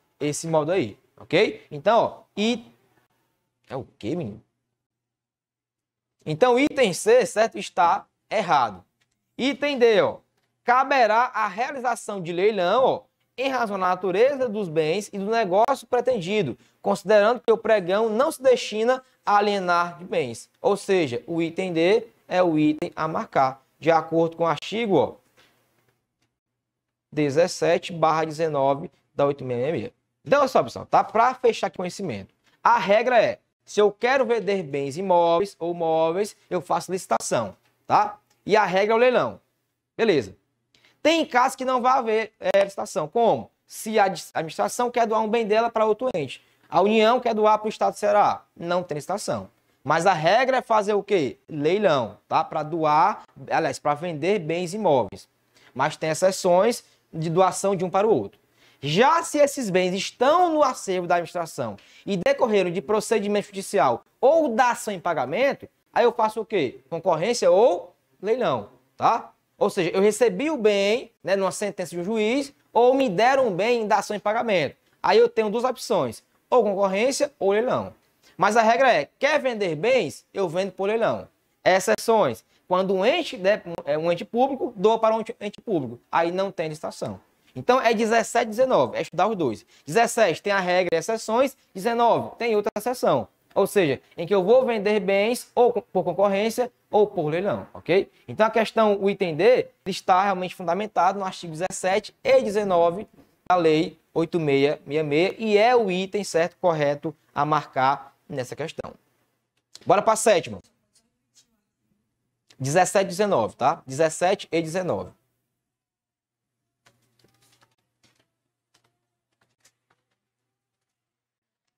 modo aí, ok? Então, ó, é o quê, menino? Então, item C, certo? Está errado. Item D, ó. Caberá a realização de leilão, ó, em razão da natureza dos bens e do negócio pretendido, considerando que o pregão não se destina a alienar de bens. Ou seja, o item D é o item a marcar, de acordo com o artigo, ó, 17/19 da 8.666. Então, olha só, pessoal, tá? Para fechar aqui o conhecimento, a regra é: se eu quero vender bens imóveis ou móveis, eu faço licitação, tá? E a regra é o leilão. Beleza. Tem casos que não vai haver licitação. Como? Se a administração quer doar um bem dela para outro ente. A União quer doar para o Estado do Ceará. Não tem licitação. Mas a regra é fazer o quê? Leilão, tá? Para doar, aliás, para vender bens imóveis. Mas tem exceções de doação de um para o outro. Já se esses bens estão no acervo da administração e decorreram de procedimento judicial ou da ação em pagamento, aí eu faço o quê? Concorrência ou leilão, tá? Ou seja, eu recebi o bem, né, numa sentença de um juiz, ou me deram um bem em dação em pagamento. Aí eu tenho duas opções, ou concorrência ou leilão. Mas a regra é, quer vender bens, eu vendo por leilão. Exceções, quando um ente público doa para um ente público, aí não tem licitação. Então é 17 e 19, é estudar os dois. 17 tem a regra e exceções, 19 tem outra exceção. Ou seja, em que eu vou vender bens ou por concorrência ou por leilão, ok? Então a questão, o item D, está realmente fundamentado no artigo 17 e 19 da Lei 8666 e é o item certo, correto a marcar nessa questão. Bora para a sétima. 17 e 19, tá? 17 e 19.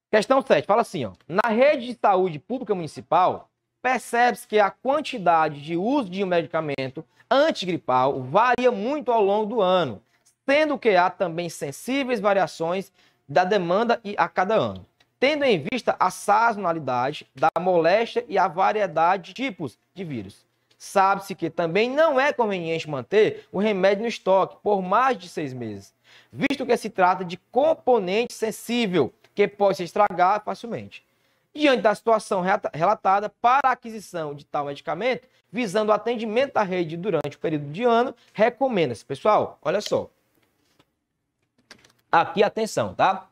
Questão 7, fala assim, ó. Na rede de saúde pública municipal, percebe-se que a quantidade de uso de um medicamento antigripal varia muito ao longo do ano, sendo que há também sensíveis variações da demanda a cada ano, tendo em vista a sazonalidade da moléstia e a variedade de tipos de vírus. Sabe-se que também não é conveniente manter o remédio no estoque por mais de 6 meses, visto que se trata de componente sensível que pode se estragar facilmente. Diante da situação relatada, para a aquisição de tal medicamento, visando o atendimento da rede durante o período de ano, recomenda-se. Pessoal, olha só. Aqui, atenção, tá?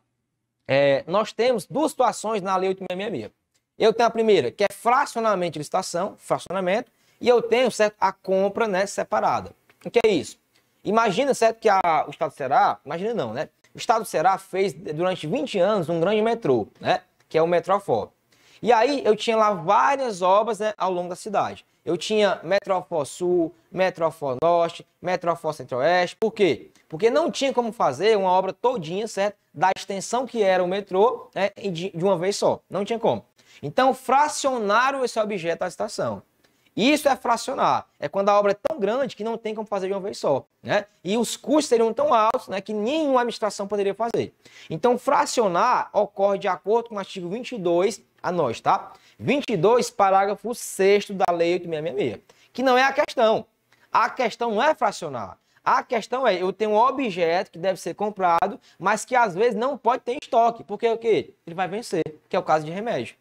Nós temos duas situações na Lei 8666. Eu tenho a primeira, que é fracionamento de licitação, fracionamento, e eu tenho, certo, a compra, né, separada. O que é isso? Imagina, certo, que o Estado do Ceará, imagina não, né? O Estado do Ceará fez, durante 20 anos, um grande metrô, né? Que é o Metrofor. E aí, eu tinha lá várias obras, né, ao longo da cidade. Eu tinha Metrofor Sul, Metrofor Norte, Metrofor Centro-Oeste. Por quê? Porque não tinha como fazer uma obra todinha, certo? Da extensão que era o metrô, né, de uma vez só. Não tinha como. Então, fracionaram esse objeto da estação. Isso é fracionar. É quando a obra é tão grande que não tem como fazer de uma vez só, né? E os custos seriam tão altos, né, que nenhuma administração poderia fazer. Então, fracionar ocorre de acordo com o artigo 22, a nós, tá? 22, parágrafo 6º da Lei 8666, que não é a questão. A questão não é fracionar. A questão é, eu tenho um objeto que deve ser comprado, mas que às vezes não pode ter em estoque. Porque o quê? Ele vai vencer, que é o caso de remédio.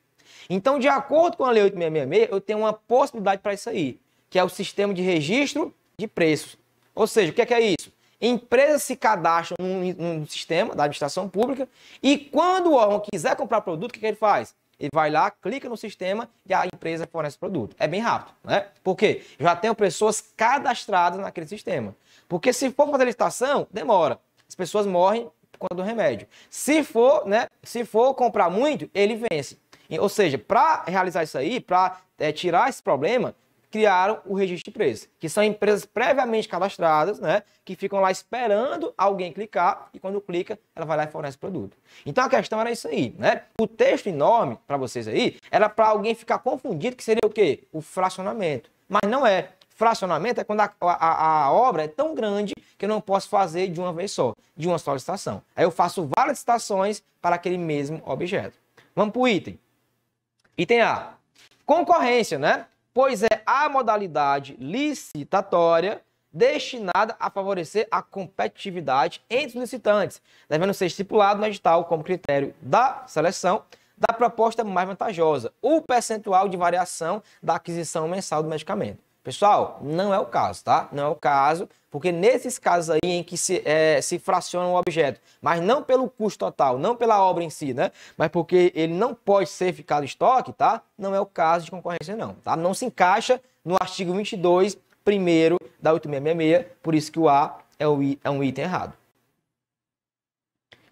Então, de acordo com a Lei 8666, eu tenho uma possibilidade para isso aí, que é o sistema de registro de preços. Ou seja, o que é isso? Empresas se cadastram num sistema da administração pública e quando o órgão quiser comprar produto, o que ele faz? Ele vai lá, clica no sistema e a empresa fornece o produto. É bem rápido, né? Por quê? Já tenho pessoas cadastradas naquele sistema. Porque se for fazer licitação, demora. As pessoas morrem por conta do remédio. Se for, né, se for comprar muito, ele vence. Ou seja, para realizar isso aí, para tirar esse problema, criaram o registro de preços, que são empresas previamente cadastradas, né, que ficam lá esperando alguém clicar e quando clica, ela vai lá e fornece o produto. Então a questão era isso aí, né? O texto enorme para vocês aí era para alguém ficar confundido que seria o quê? O fracionamento. Mas não é. Fracionamento é quando a obra é tão grande que eu não posso fazer de uma vez só, de uma só licitação. Aí eu faço várias licitações para aquele mesmo objeto. Vamos para o item. Item A. Concorrência, né? Pois é a modalidade licitatória destinada a favorecer a competitividade entre os licitantes, devendo ser estipulado no edital como critério da seleção da proposta mais vantajosa, o percentual de variação da aquisição mensal do medicamento. Pessoal, não é o caso, tá? Não é o caso, porque nesses casos aí em que se fraciona um objeto, mas não pelo custo total, não pela obra em si, né? Mas porque ele não pode ser ficado em estoque, tá? Não é o caso de concorrência não, tá? Não se encaixa no artigo 22, primeiro da 8666, por isso que o A é um item errado.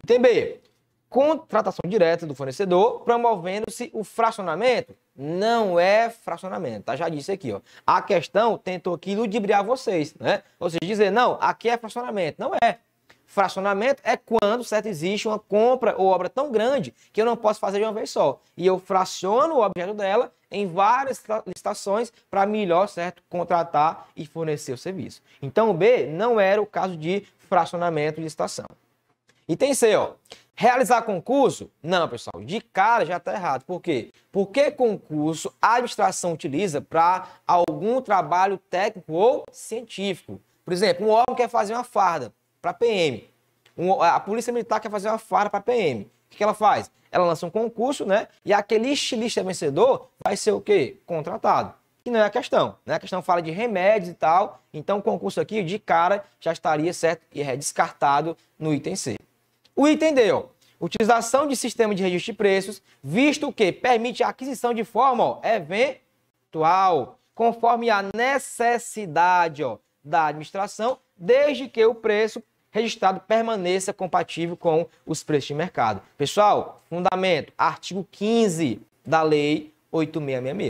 Item B. Contratação direta do fornecedor, promovendo-se o fracionamento. Não é fracionamento, tá? Já disse aqui, ó. A questão tentou aqui ludibriar vocês, né? Ou seja, dizer, não, aqui é fracionamento. Não é. Fracionamento é quando, certo, existe uma compra ou obra tão grande que eu não posso fazer de uma vez só. E eu fraciono o objeto dela em várias licitações para melhor, certo, contratar e fornecer o serviço. Então, o B não era o caso de fracionamento de licitação. Item C, ó. Realizar concurso? Não, pessoal, de cara já está errado. Por quê? Porque concurso a administração utiliza para algum trabalho técnico ou científico. Por exemplo, um órgão quer fazer uma farda para PM. A Polícia Militar quer fazer uma farda para PM. O que ela faz? Ela lança um concurso, né? E aquele estilista vencedor vai ser o quê? Contratado. Que não é a questão, né? A questão fala de remédios e tal. Então, o concurso aqui, de cara, já estaria certo e descartado no item C. O item D, ó. Utilização de sistema de registro de preços, visto que permite a aquisição de forma eventual, conforme a necessidade da administração, desde que o preço registrado permaneça compatível com os preços de mercado. Pessoal, fundamento, artigo 15 da Lei 8.666.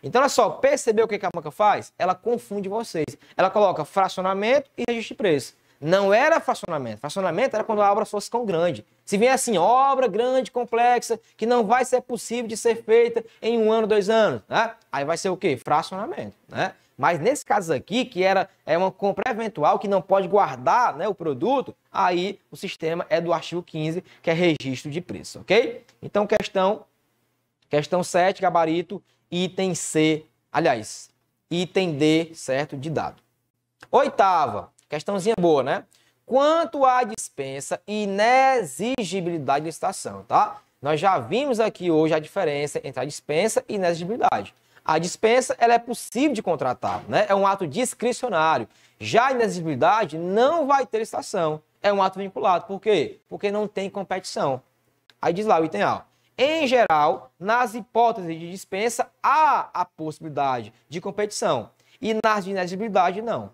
Então, olha só, percebeu o que a banca faz? Ela confunde vocês. Ela coloca fracionamento e registro de preço. Não era fracionamento. Fracionamento era quando a obra fosse tão grande. Se vier assim, obra grande, complexa, que não vai ser possível de ser feita em 1 ano, 2 anos, né? Aí vai ser o quê? Fracionamento, né? Mas nesse caso aqui, que é uma compra eventual, que não pode guardar, né, o produto, aí o sistema é do artigo 15, que é registro de preço, ok? Então, questão 7, gabarito, item C, aliás, item D, certo, de dado. 8ª, questãozinha boa, né? Quanto à dispensa e inexigibilidade de licitação, tá? Nós já vimos aqui hoje a diferença entre a dispensa e inexigibilidade. A dispensa, ela é possível de contratar, né? É um ato discricionário. Já a inexigibilidade não vai ter licitação. É um ato vinculado. Por quê? Porque não tem competição. Aí diz lá o item A. Em geral, nas hipóteses de dispensa, há a possibilidade de competição. E nas de inexigibilidade, não.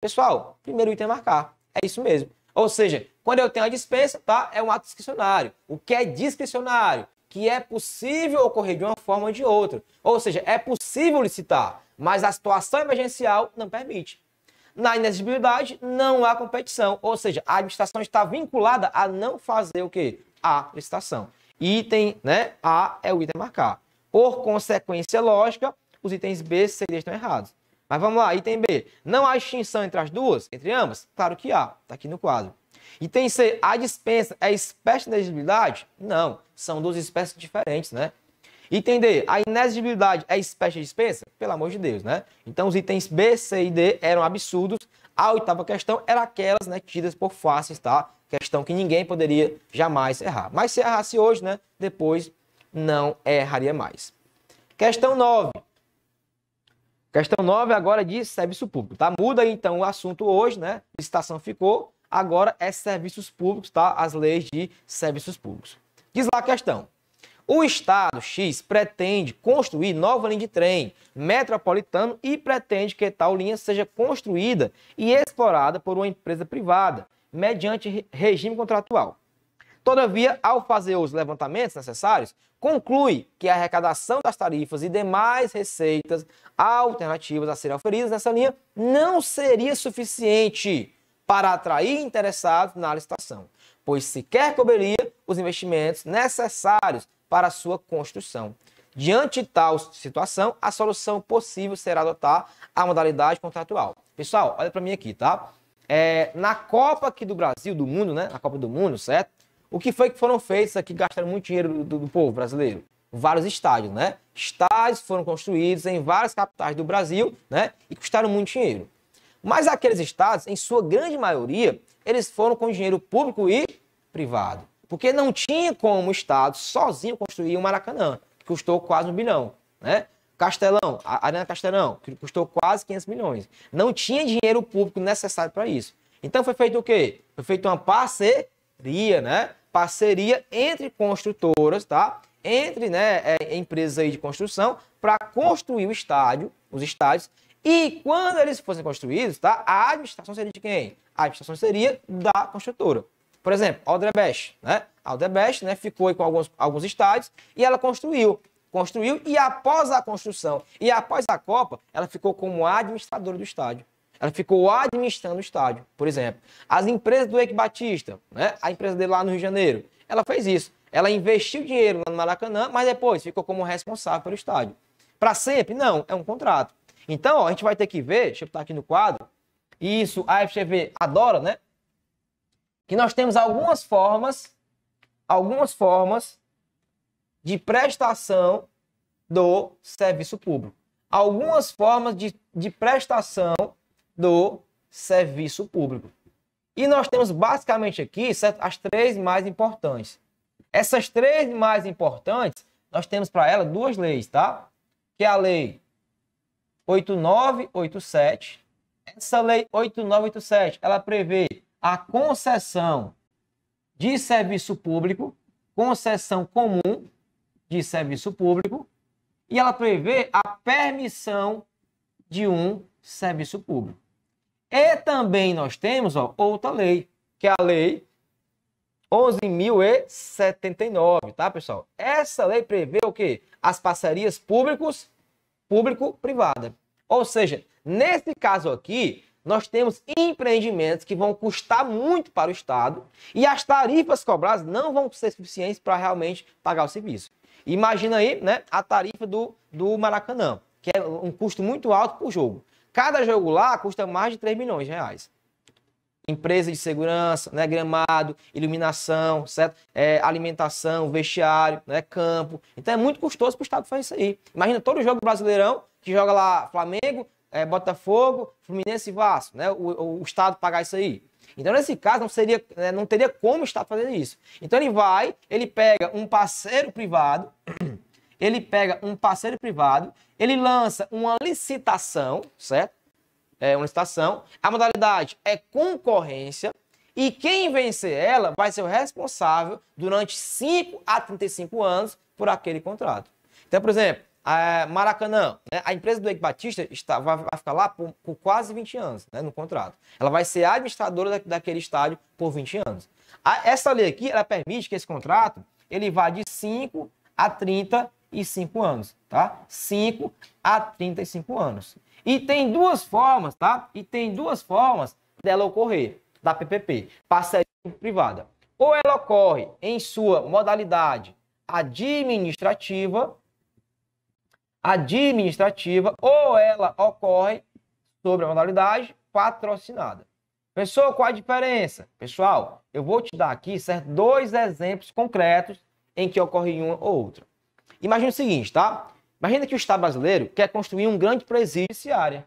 Pessoal, primeiro item é marcar. É isso mesmo. Ou seja, quando eu tenho a dispensa, tá? É um ato discricionário. O que é discricionário? Que é possível ocorrer de uma forma ou de outra. Ou seja, é possível licitar, mas a situação emergencial não permite. Na inexigibilidade, não há competição. Ou seja, a administração está vinculada a não fazer o quê? A licitação. Item, né? A é o item a marcar. Por consequência lógica, os itens B e C estão errados. Mas vamos lá, item B. Não há distinção entre as duas? Entre ambas? Claro que há. Está aqui no quadro. Item C. A dispensa é espécie de inexigibilidade? Não. São 2 espécies diferentes, né? Item D. A inexigibilidade é espécie de dispensa? Pelo amor de Deus, né? Então, os itens B, C e D eram absurdos. A 8ª questão era aquelas, né, tidas por fáceis, tá? Questão que ninguém poderia jamais errar. Mas se errasse hoje, né, depois não erraria mais. Questão 9. Questão 9 agora de serviço público, tá? Muda então o assunto hoje, né? Licitação ficou, agora é serviços públicos, tá? As leis de serviços públicos. Diz lá a questão. O Estado X pretende construir nova linha de trem metropolitano e pretende que tal linha seja construída e explorada por uma empresa privada, mediante regime contratual. Todavia, ao fazer os levantamentos necessários, conclui que a arrecadação das tarifas e demais receitas alternativas a serem oferidas nessa linha não seria suficiente para atrair interessados na licitação, pois sequer cobriria os investimentos necessários para a sua construção. Diante de tal situação, a solução possível será adotar a modalidade contratual. Pessoal, olha para mim aqui, tá? Na Copa aqui do Brasil, do mundo, né? Na Copa do Mundo, certo? O que foi que foram feitos aqui, gastaram muito dinheiro do povo brasileiro? Vários estádios, né? Estádios foram construídos em várias capitais do Brasil, né? E custaram muito dinheiro. Mas aqueles estádios, em sua grande maioria, eles foram com dinheiro público e privado. Porque não tinha como o Estado sozinho construir o Maracanã, que custou quase 1 bilhão, né? Castelão, a Arena Castelão, que custou quase 500 milhões. Não tinha dinheiro público necessário para isso. Então foi feito o quê? Foi feita uma parceria, né? Parceria entre construtoras, tá? Entre, né, empresas aí de construção para construir os estádios. E quando eles fossem construídos, tá? A administração seria de quem? A administração seria da construtora. Por exemplo, a Odebrecht, né? A Odebrecht, né, ficou aí com alguns estádios e ela construiu e após a construção e após a Copa, ela ficou como administradora do estádio. Ela ficou administrando o estádio, por exemplo. As empresas do Eike Batista, né? A empresa dele lá no Rio de Janeiro, ela fez isso. Ela investiu dinheiro lá no Maracanã, mas depois ficou como responsável pelo estádio. Para sempre? Não, é um contrato. Então, ó, a gente vai ter que ver, deixa eu botar aqui no quadro, e isso a FGV adora, né? Que nós temos algumas formas de prestação do serviço público. Algumas formas de prestação do serviço público. E nós temos basicamente aqui as 3 mais importantes. Essas 3 mais importantes, nós temos para ela 2 leis, tá? Que é a lei 8987. Essa lei 8987, ela prevê a concessão de serviço público, concessão comum de serviço público e ela prevê a permissão de um serviço público. E também nós temos outra lei, que é a Lei 11.079, tá, pessoal? Essa lei prevê o quê? As parcerias público-privada. Ou seja, nesse caso aqui, nós temos empreendimentos que vão custar muito para o Estado e as tarifas cobradas não vão ser suficientes para realmente pagar o serviço. Imagina aí, né, a tarifa do Maracanã, que é um custo muito alto por jogo. Cada jogo lá custa mais de 3 milhões de reais. Empresa de segurança, né, gramado, iluminação, certo? Alimentação, vestiário, né, campo. Então é muito custoso para o Estado fazer isso aí. Imagina todo jogo brasileirão que joga lá Flamengo, Botafogo, Fluminense e Vasco, né? O Estado pagar isso aí. Então, nesse caso, não teria como o Estado fazer isso. Então, ele pega um parceiro privado, ele lança uma licitação, certo? Uma licitação. A modalidade é concorrência e quem vencer ela vai ser o responsável durante 5 a 35 anos por aquele contrato. Então, por exemplo, Maracanã, né? A empresa do Eike Batista vai ficar lá por quase 20 anos, né, no contrato. Ela vai ser administradora daquele estádio por 20 anos. Essa lei aqui, ela permite que esse contrato ele vá de 5 a 35 anos, tá? 5 a 35 anos. E tem duas formas, tá? Dela ocorrer, da PPP, parceria privada. Ou ela ocorre em sua modalidade administrativa, ou ela ocorre sobre a modalidade patrocinada. Pessoal, qual a diferença? Pessoal, eu vou te dar aqui dois exemplos concretos em que ocorre uma ou outra. Imagina o seguinte, tá? Imagina que o Estado brasileiro quer construir um grande presídio judiciário.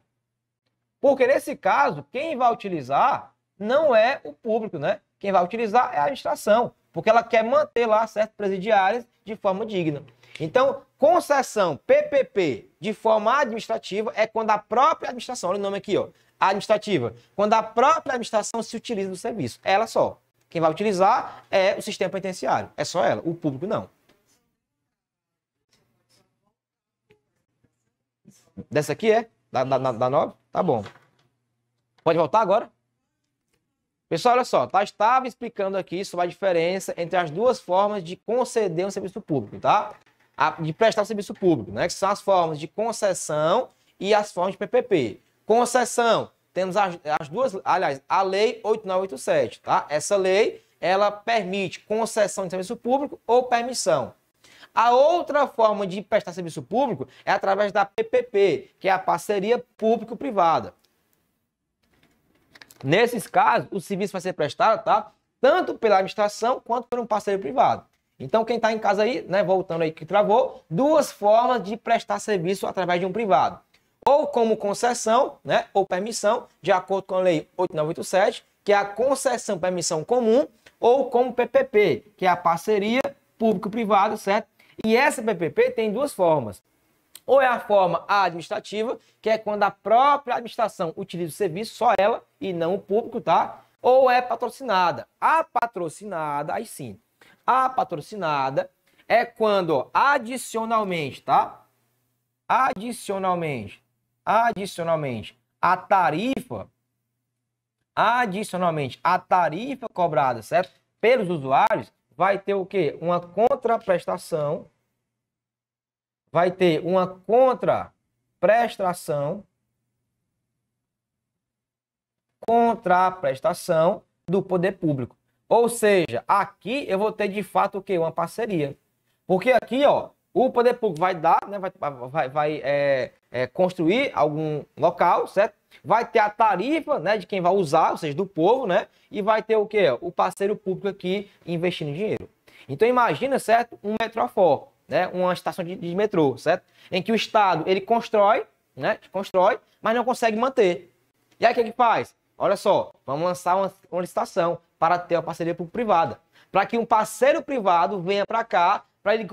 Porque nesse caso, quem vai utilizar não é o público, né? Quem vai utilizar é a administração, porque ela quer manter lá certos presidiários de forma digna. Então, concessão PPP de forma administrativa é quando a própria administração, olha o nome aqui, ó, administrativa, quando a própria administração se utiliza do serviço, ela só. Quem vai utilizar é o sistema penitenciário, é só ela, o público não. Dessa aqui é? Da 9? Tá bom. Pode voltar agora? Pessoal, olha só, estava explicando aqui sobre a diferença entre as duas formas de conceder um serviço público, tá? De prestar um serviço público, né? Que são as formas de concessão e as formas de PPP. Concessão, temos as duas, aliás, a Lei 8987, tá? Essa lei, ela permite concessão de serviço público ou permissão. A outra forma de prestar serviço público é através da PPP, que é a parceria público-privada. Nesses casos, o serviço vai ser prestado, tá? Tanto pela administração quanto por um parceiro privado. Então, quem está em casa aí, né, voltando aí que travou, duas formas de prestar serviço através de um privado. Ou como concessão, né, ou permissão, de acordo com a Lei 8987, que é a concessão permissão comum, ou como PPP, que é a parceria público-privada, certo? E essa PPP tem duas formas. Ou é a forma administrativa, que é quando a própria administração utiliza o serviço, só ela, e não o público, tá? Ou é patrocinada. A patrocinada, aí sim. A patrocinada é quando, ó, adicionalmente, tá? Adicionalmente, a tarifa cobrada, certo? Pelos usuários, vai ter o quê? Uma contraprestação. Vai ter uma contraprestação do poder público. Ou seja, aqui eu vou ter de fato o quê? Uma parceria. Porque aqui, ó, o poder público vai dar, né, vai construir algum local, certo? Vai ter a tarifa, né, de quem vai usar, ou seja, do povo, né? E vai ter o quê? O parceiro público aqui investindo dinheiro. Então imagina, certo? Um Metrofor, né? Uma estação de metrô, certo? Em que o Estado, ele constrói, né? Constrói, mas não consegue manter. E aí o que ele faz? Olha só, vamos lançar uma licitação para ter uma parceria público-privada. Para que um parceiro privado venha para cá, para ele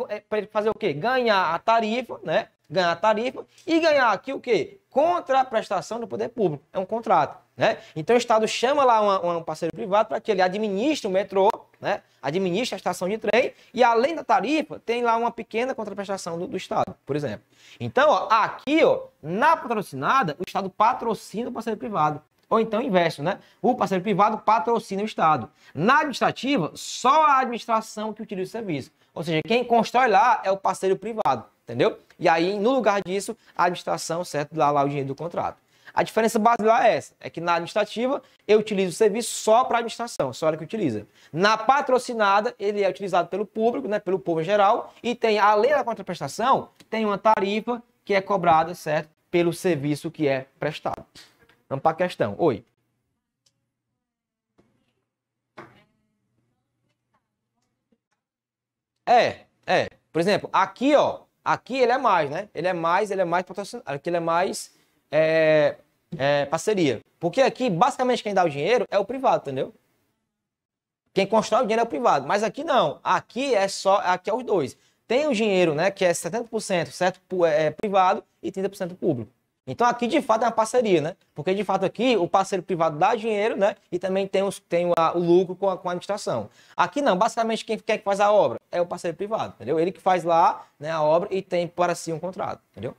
fazer o quê? Ganhar a tarifa, né? Ganhar a tarifa e ganhar aqui o quê? Contraprestação do poder público. É um contrato, né? Então o Estado chama lá um parceiro privado para que ele administre o metrô, né? Administra a estação de trem e, além da tarifa, tem lá uma pequena contraprestação do Estado, por exemplo. Então, ó, aqui, ó, na patrocinada, o Estado patrocina o parceiro privado. Ou então inverso, né? O parceiro privado patrocina o Estado. Na administrativa, só a administração que utiliza o serviço. Ou seja, quem constrói lá é o parceiro privado, entendeu? E aí, no lugar disso, a administração, certo, dá lá o dinheiro do contrato. A diferença basilar é essa, é que na administrativa eu utilizo o serviço só para a administração, só ela que utiliza. Na patrocinada, ele é utilizado pelo público, né, pelo povo em geral, e tem, além da contraprestação, tem uma tarifa que é cobrada, certo, pelo serviço que é prestado. Vamos para a questão. Oi. Por exemplo, aqui, ó, aqui ele é mais, né? Ele é mais patrocinado, aqui ele é mais parceria. Porque aqui, basicamente, quem dá o dinheiro é o privado, entendeu? Quem constrói o dinheiro é o privado. Mas aqui não. Aqui aqui é os dois. Tem o dinheiro, né, que é 70%, certo? Privado e 30% público. Então aqui de fato é uma parceria, né? Porque de fato aqui o parceiro privado dá dinheiro, né? E também tem o lucro com a administração. Aqui não, basicamente quem que faz a obra é o parceiro privado, entendeu? Ele que faz lá, né, a obra e tem para si um contrato, entendeu?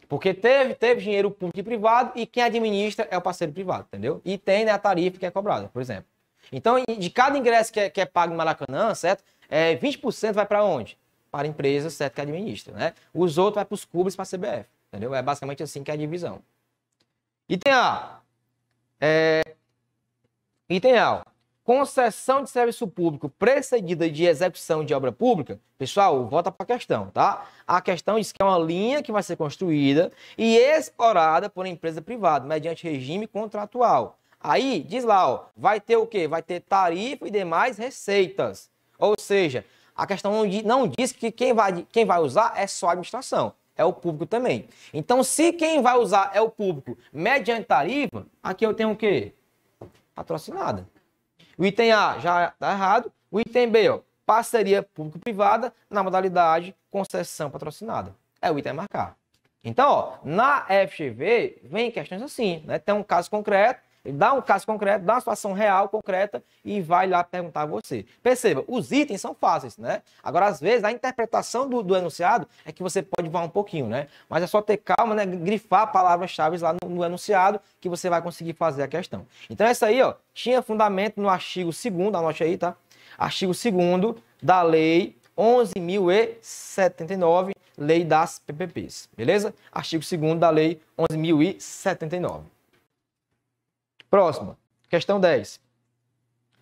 Porque teve dinheiro público e privado e quem administra é o parceiro privado, entendeu? E tem, né, a tarifa que é cobrada, por exemplo. Então, de cada ingresso que é pago no Maracanã, certo? 20% vai para onde? Para a empresa, certo, que administra, né? Os outros vai para os clubes, para a CBF, entendeu? É basicamente assim que é a divisão. Item A. Item A. Concessão de serviço público precedida de execução de obra pública. Pessoal, volta para a questão, tá? A questão diz que é uma linha que vai ser construída e explorada por uma empresa privada, mediante regime contratual. Aí, diz lá, ó, vai ter o quê? Vai ter tarifa e demais receitas. Ou seja, a questão não diz que quem vai usar é só a administração, é o público também. Então, se quem vai usar é o público mediante tarifa, aqui eu tenho o quê? Patrocinada. O item A já está errado. O item B, ó, parceria público-privada na modalidade concessão patrocinada. É o item a marcar. Então, ó, na FGV, vem questões assim, né? Tem um caso concreto, ele dá um caso concreto, dá uma situação real, concreta, e vai lá perguntar a você. Perceba, os itens são fáceis, né? Agora, às vezes, a interpretação do enunciado é que você pode voar um pouquinho, né? Mas é só ter calma, né? Grifar palavras-chave lá no enunciado que você vai conseguir fazer a questão. Então, essa aí, ó, tinha fundamento no artigo 2º, anote aí, tá? Artigo 2º da Lei 11.079, Lei das PPPs, beleza? Artigo 2º da Lei 11.079. Próxima, questão 10.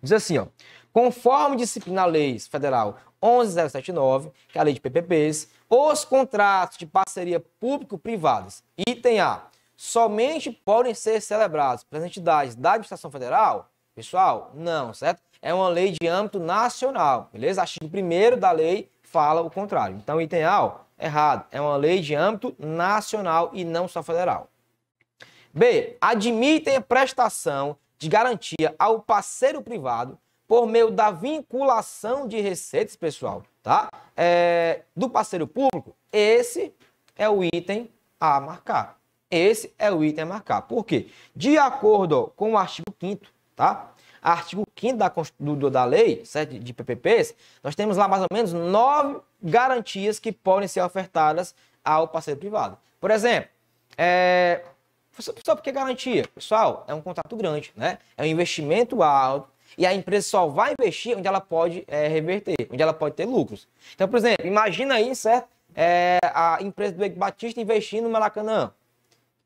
Diz assim, ó. Conforme disciplina a Lei Federal 11.079, que é a Lei de PPPs, os contratos de parceria público-privadas, item A, somente podem ser celebrados pelas entidades da administração federal? Pessoal, não, certo? É uma lei de âmbito nacional, beleza? Artigo 1º da lei fala o contrário. Então, item A, ó, errado. É uma lei de âmbito nacional e não só federal. B. Admitem a prestação de garantia ao parceiro privado por meio da vinculação de receitas, pessoal, tá? Do parceiro público. Esse é o item a marcar. Esse é o item a marcar. Por quê? De acordo com o artigo 5º, tá? Artigo 5º da lei, certo? De PPPs, nós temos lá mais ou menos 9 garantias que podem ser ofertadas ao parceiro privado. Por exemplo, só porque garantia, pessoal, é um contrato grande, né? É um investimento alto e a empresa só vai investir onde ela pode reverter, onde ela pode ter lucros. Então, por exemplo, imagina aí, certo? A empresa do Eike Batista investindo no Maracanã,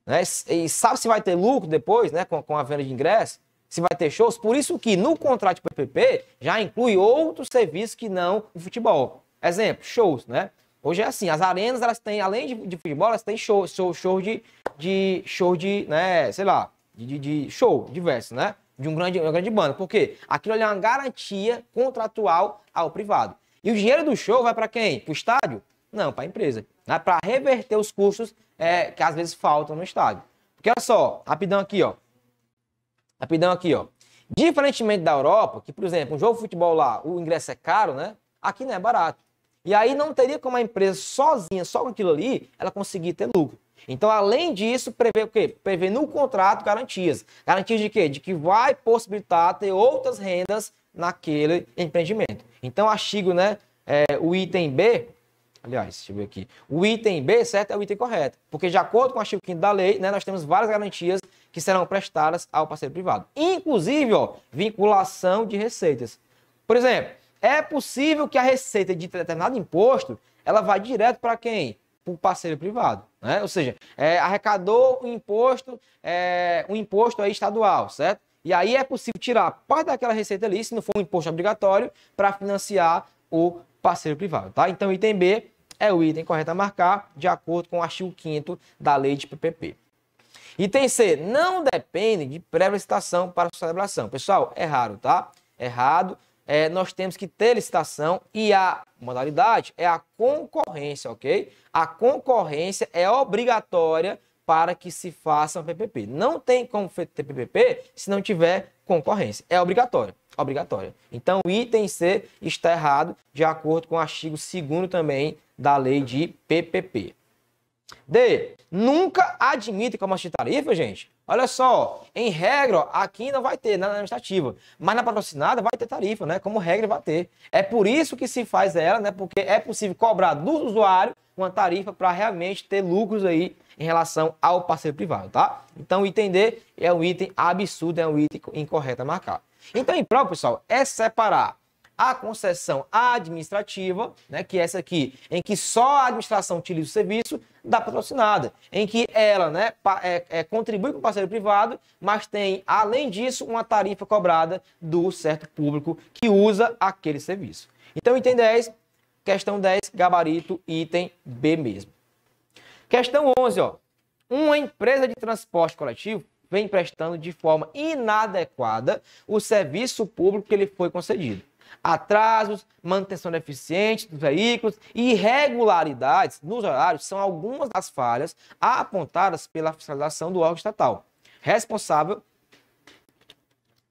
né? E sabe se vai ter lucro depois, né? Com a venda de ingressos, se vai ter shows. Por isso que no contrato de PPP já inclui outros serviços que não o futebol. Exemplo, shows, né? Hoje é assim, as arenas, elas têm, além de futebol, elas têm show de, né, sei lá, de show diversos, né? De uma grande banda. Por quê? Aquilo ali é uma garantia contratual ao privado. E o dinheiro do show vai para quem? Para o estádio? Não, para a empresa. Né? Para reverter os custos que às vezes faltam no estádio. Porque olha só, rapidão aqui, ó. Diferentemente da Europa, que, por exemplo, um jogo de futebol lá, o ingresso é caro, né? Aqui não é barato. E aí não teria como a empresa sozinha, só com aquilo ali, ela conseguir ter lucro. Então, além disso, prevê o quê? Prevê no contrato garantias. Garantias de quê? De que vai possibilitar ter outras rendas naquele empreendimento. Então, artigo, né, o item B, aliás, deixa eu ver aqui, o item B, certo, é o item correto, porque de acordo com o artigo 5º da lei, né, nós temos várias garantias que serão prestadas ao parceiro privado. Inclusive, ó, vinculação de receitas. Por exemplo, é possível que a receita de determinado imposto, ela vá direto para quem? Para o parceiro privado, né? Ou seja, arrecadou um imposto aí estadual, certo? E aí é possível tirar parte daquela receita ali, se não for um imposto obrigatório, para financiar o parceiro privado, tá? Então, item B é o item correto a marcar, de acordo com o artigo 5º da lei de PPP. Item C, não depende de pré-licitação para sua celebração. Pessoal, é raro, tá? Errado. Nós temos que ter licitação e a modalidade é a concorrência, ok? A concorrência é obrigatória para que se faça um PPP. Não tem como ter PPP se não tiver concorrência. É obrigatório. Obrigatória. Então, o item C está errado, de acordo com o artigo 2º também da lei de PPP. D. Nunca admite como de tarifa, gente. Olha só, em regra, aqui não vai ter na administrativa, mas na patrocinada vai ter tarifa, né? Como regra vai ter. É por isso que se faz ela, né? Porque é possível cobrar do usuário uma tarifa para realmente ter lucros aí em relação ao parceiro privado, tá? Então, o item D é um item absurdo, é um item incorreto a marcar. Então, em prova, pessoal, é separar a concessão administrativa, né, que é essa aqui, em que só a administração utiliza o serviço da patrocinada, em que ela, né, contribui com o parceiro privado, mas tem, além disso, uma tarifa cobrada do certo público que usa aquele serviço. Então, item 10, questão 10, gabarito, item B mesmo. Questão 11, ó. Uma empresa de transporte coletivo vem prestando de forma inadequada o serviço público que lhe foi concedido. Atrasos, manutenção deficiente dos veículos e irregularidades nos horários são algumas das falhas apontadas pela fiscalização do órgão estatal responsável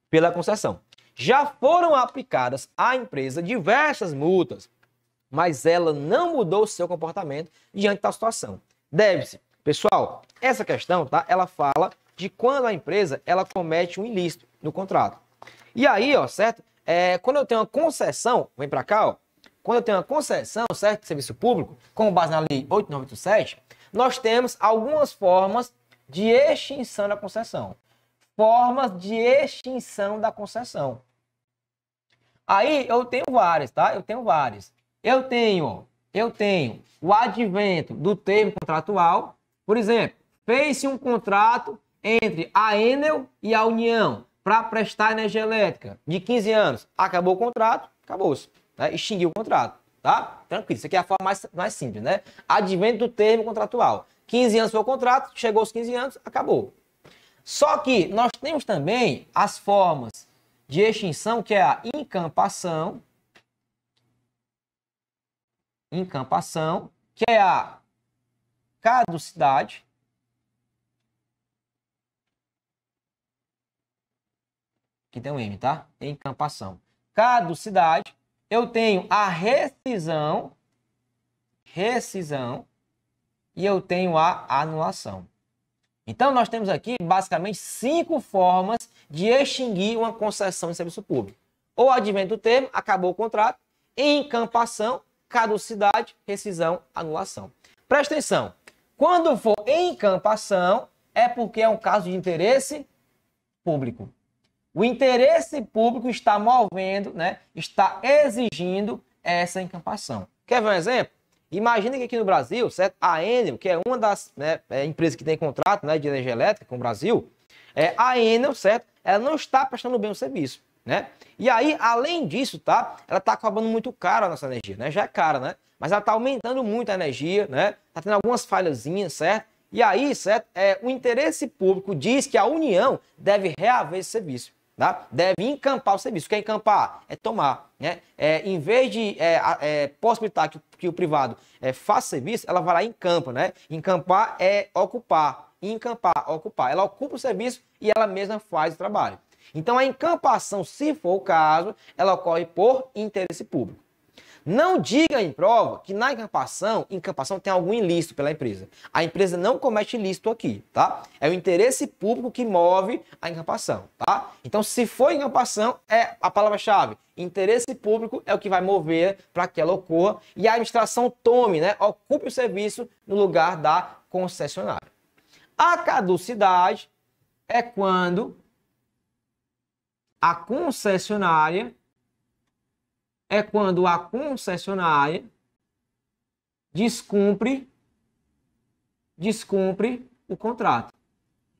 pela concessão. Já foram aplicadas à empresa diversas multas, mas ela não mudou seu comportamento diante da situação. Deve-se, pessoal, essa questão, tá? Ela fala de quando a empresa ela comete um ilícito no contrato. E aí, ó, certo? Quando eu tenho uma concessão, vem para cá, ó, quando eu tenho uma concessão, certo, de serviço público, com base na lei 8987, nós temos algumas formas de extinção da concessão. Formas de extinção da concessão. Aí eu tenho várias, tá? Eu tenho várias. Eu tenho o advento do termo contratual. Por exemplo, fez-se um contrato entre a Enel e a União para prestar energia elétrica de 15 anos. Acabou o contrato, acabou-se. Né? Extinguiu o contrato, tá? Tranquilo, isso aqui é a forma mais simples, né? Advento do termo contratual. 15 anos foi o contrato, chegou aos 15 anos, acabou. Só que nós temos também as formas de extinção, que é a incampação, que é a caducidade, aqui tem um M, tá? Encampação. Caducidade. Eu tenho a rescisão, e eu tenho a anulação. Então, nós temos aqui, basicamente, 5 formas de extinguir uma concessão de serviço público. Ou advento do termo, acabou o contrato, encampação, caducidade, rescisão, anulação. Presta atenção. Quando for encampação, é porque é um caso de interesse público. O interesse público está movendo, né, está exigindo essa encampação. Quer ver um exemplo? Imagina que aqui no Brasil, certo? A Enel, que é uma das, né, empresas que tem contrato, né, de energia elétrica com o Brasil, a Enel, certo? Ela não está prestando bem o serviço, né? E aí, além disso, tá? Ela está cobrando muito caro a nossa energia, né? Já é cara, né? Mas ela está aumentando muito a energia, né? Está tendo algumas falhazinhas, certo? E aí, certo? O interesse público diz que a União deve reaver esse serviço. Tá? Deve encampar o serviço. O que é encampar? É tomar. Né? Em vez de possibilitar que o privado faça serviço, ela vai lá e encampa. Né? Encampar é ocupar. Encampar, ocupar. Ela ocupa o serviço e ela mesma faz o trabalho. Então, a encampação, se for o caso, ela ocorre por interesse público. Não diga em prova que na encampação tem algum ilícito pela empresa. A empresa não comete ilícito aqui, tá? É o interesse público que move a encampação, tá? Então, se for encampação, é a palavra-chave. Interesse público é o que vai mover para que ela ocorra e a administração tome, né, ocupe o serviço no lugar da concessionária. A caducidade é quando a concessionária descumpre o contrato.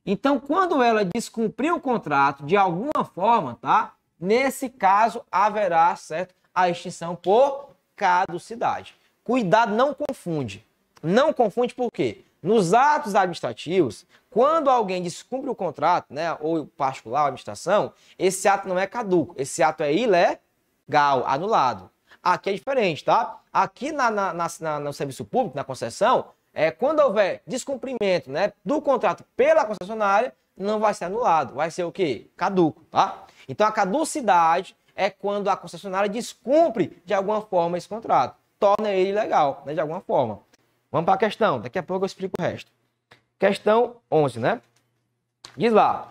Então, quando ela descumprir o contrato de alguma forma, tá? Nesse caso, haverá, certo, a extinção por caducidade. Cuidado, não confunde. Não confunde por quê? Nos atos administrativos, quando alguém descumpre o contrato, né, ou particular, a administração, esse ato não é caduco, esse ato é ilegal, anulado. Aqui é diferente, tá? Aqui no serviço público, na concessão, quando houver descumprimento, né, do contrato pela concessionária, não vai ser anulado, vai ser o quê? Caduco, tá? Então a caducidade é quando a concessionária descumpre de alguma forma esse contrato, torna ele ilegal, né, de alguma forma. Vamos para a questão, daqui a pouco eu explico o resto. Questão 11, né? Diz lá.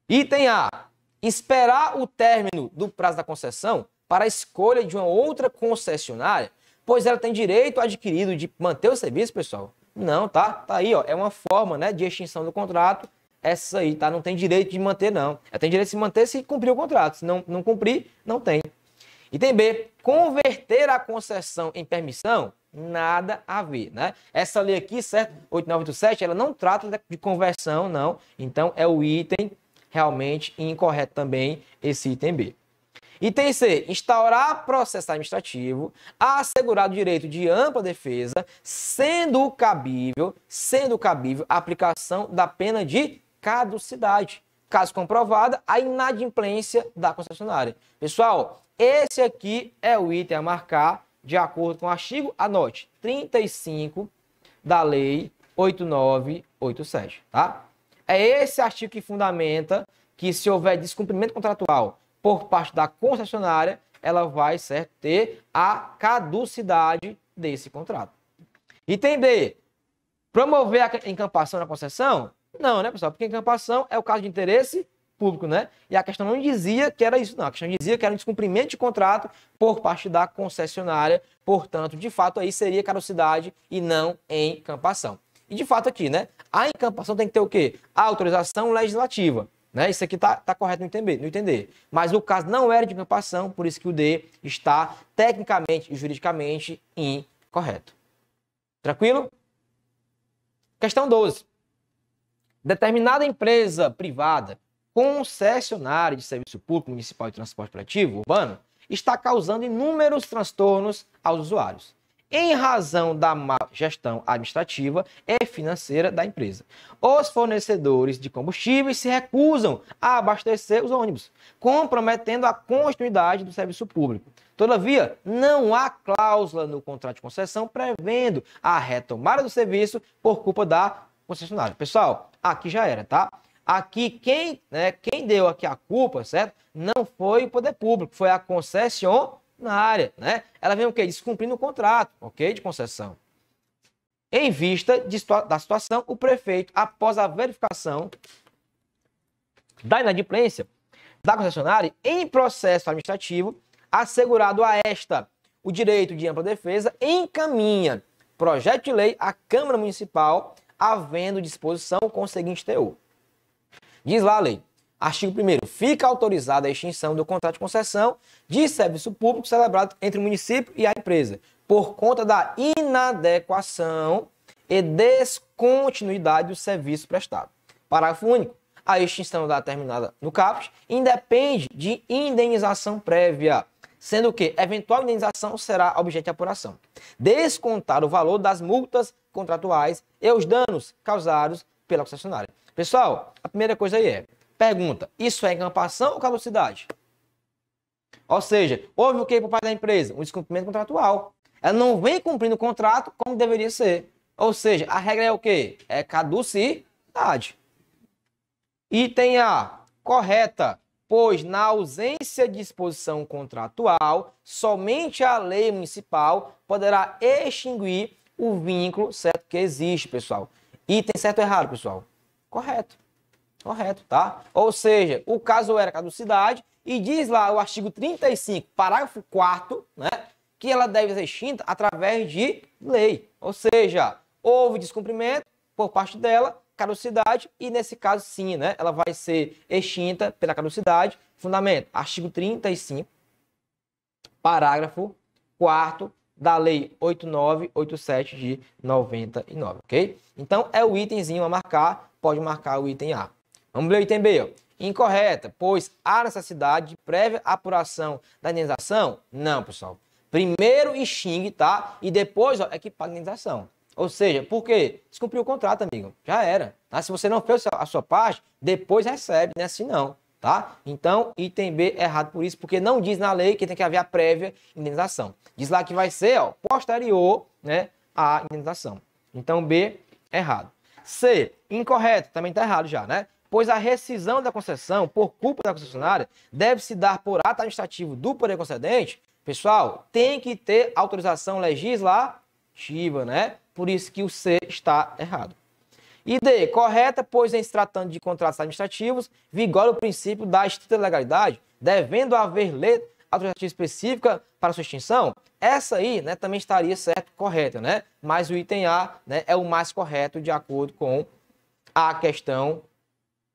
Item A. Esperar o término do prazo da concessão para a escolha de uma outra concessionária, pois ela tem direito adquirido de manter o serviço, pessoal? Não, tá? Tá aí, ó. É uma forma, né, de extinção do contrato. Essa aí, tá? Não tem direito de manter, não. Ela tem direito de se manter se cumprir o contrato. Se não cumprir, não tem. Item B. Converter a concessão em permissão? Nada a ver, né? Essa lei aqui, certo? 8987, ela não trata de conversão, não. Então, é o item realmente incorreto também, esse item B. Item C. Instaurar processo administrativo, assegurar o direito de ampla defesa, sendo cabível a aplicação da pena de caducidade. Caso comprovada, a inadimplência da concessionária. Pessoal, esse aqui é o item a marcar de acordo com o artigo, anote, 35 da Lei 8987, tá? É esse artigo que fundamenta que se houver descumprimento contratual por parte da concessionária, ela vai, certo, ter a caducidade desse contrato. Item D. Promover a encampação na concessão? Não, né, pessoal? Porque encampação é o caso de interesse público, né? E a questão não dizia que era isso, não. A questão dizia que era um descumprimento de contrato por parte da concessionária. Portanto, de fato, aí seria caducidade e não encampação. E de fato aqui, né? A encampação tem que ter o quê? A autorização legislativa, né? Isso aqui tá correto no entender. Mas o caso não era de encampação, por isso que o D está tecnicamente e juridicamente incorreto. Tranquilo? Questão 12. Determinada empresa privada concessionária de serviço público municipal de transporte coletivo urbano está causando inúmeros transtornos aos usuários, em razão da má gestão administrativa e financeira da empresa. Os fornecedores de combustíveis se recusam a abastecer os ônibus, comprometendo a continuidade do serviço público. Todavia, não há cláusula no contrato de concessão prevendo a retomada do serviço por culpa da concessionária. Pessoal, aqui já era, tá? Aqui, quem deu aqui a culpa, certo? Não foi o poder público, foi a concessionária, né? Ela vem o quê? Descumprindo o contrato, ok? De concessão. Em vista da situação, o prefeito, após a verificação da inadimplência da concessionária em processo administrativo, assegurado a esta o direito de ampla defesa, encaminha projeto de lei à Câmara Municipal, havendo disposição com o seguinte teor. Diz lá a lei, artigo 1º, fica autorizada a extinção do contrato de concessão de serviço público celebrado entre o município e a empresa, por conta da inadequação e descontinuidade do serviço prestado. Parágrafo único. A extinção da determinada no caput independe de indenização prévia, sendo que eventual indenização será objeto de apuração. Descontar o valor das multas contratuais e os danos causados pela concessionária. Pessoal, a primeira coisa aí pergunta, isso é encampação ou caducidade? Ou seja, houve o que por parte da empresa? Um descumprimento contratual. Ela não vem cumprindo o contrato como deveria ser. Ou seja, a regra é o quê? É caducidade. Item A, correta. pois na ausência de disposição contratual, somente a lei municipal poderá extinguir o vínculo certo que existe, pessoal. Item certo ou errado, pessoal? Correto. Correto, tá? Ou seja, o caso era caducidade e diz lá o artigo 35, parágrafo 4º, né, que ela deve ser extinta através de lei. Ou seja, houve descumprimento por parte dela, caducidade, e nesse caso sim, né, ela vai ser extinta pela caducidade. Fundamento, artigo 35, parágrafo 4º da Lei 8987 de 99, ok? Então, é o itemzinho a marcar, pode marcar o item A. Vamos ver o item B, ó. Incorreta, pois há necessidade de prévia apuração da indenização? Não, pessoal. Primeiro extingue, tá? E depois, ó, é que paga a indenização. Ou seja, por quê? Descumpriu o contrato, amigo. Já era. Tá? Se você não fez a sua parte, depois recebe, não é assim não. Tá? Então, item B é errado por isso, porque não diz na lei que tem que haver a prévia indenização. Diz lá que vai ser, ó, posterior, né, à indenização. Então, B é errado. C, incorreto, também está errado já, né? Pois a rescisão da concessão por culpa da concessionária deve se dar por ato administrativo do poder concedente. Pessoal, tem que ter autorização legislativa, né? Por isso que o C está errado. E D, correta, pois em se tratando de contratos administrativos, vigora o princípio da estrita legalidade, devendo haver lei autorizativa específica para sua extinção. Essa aí, né, também estaria certo, correta, né? Mas o item A, né, é o mais correto de acordo com a questão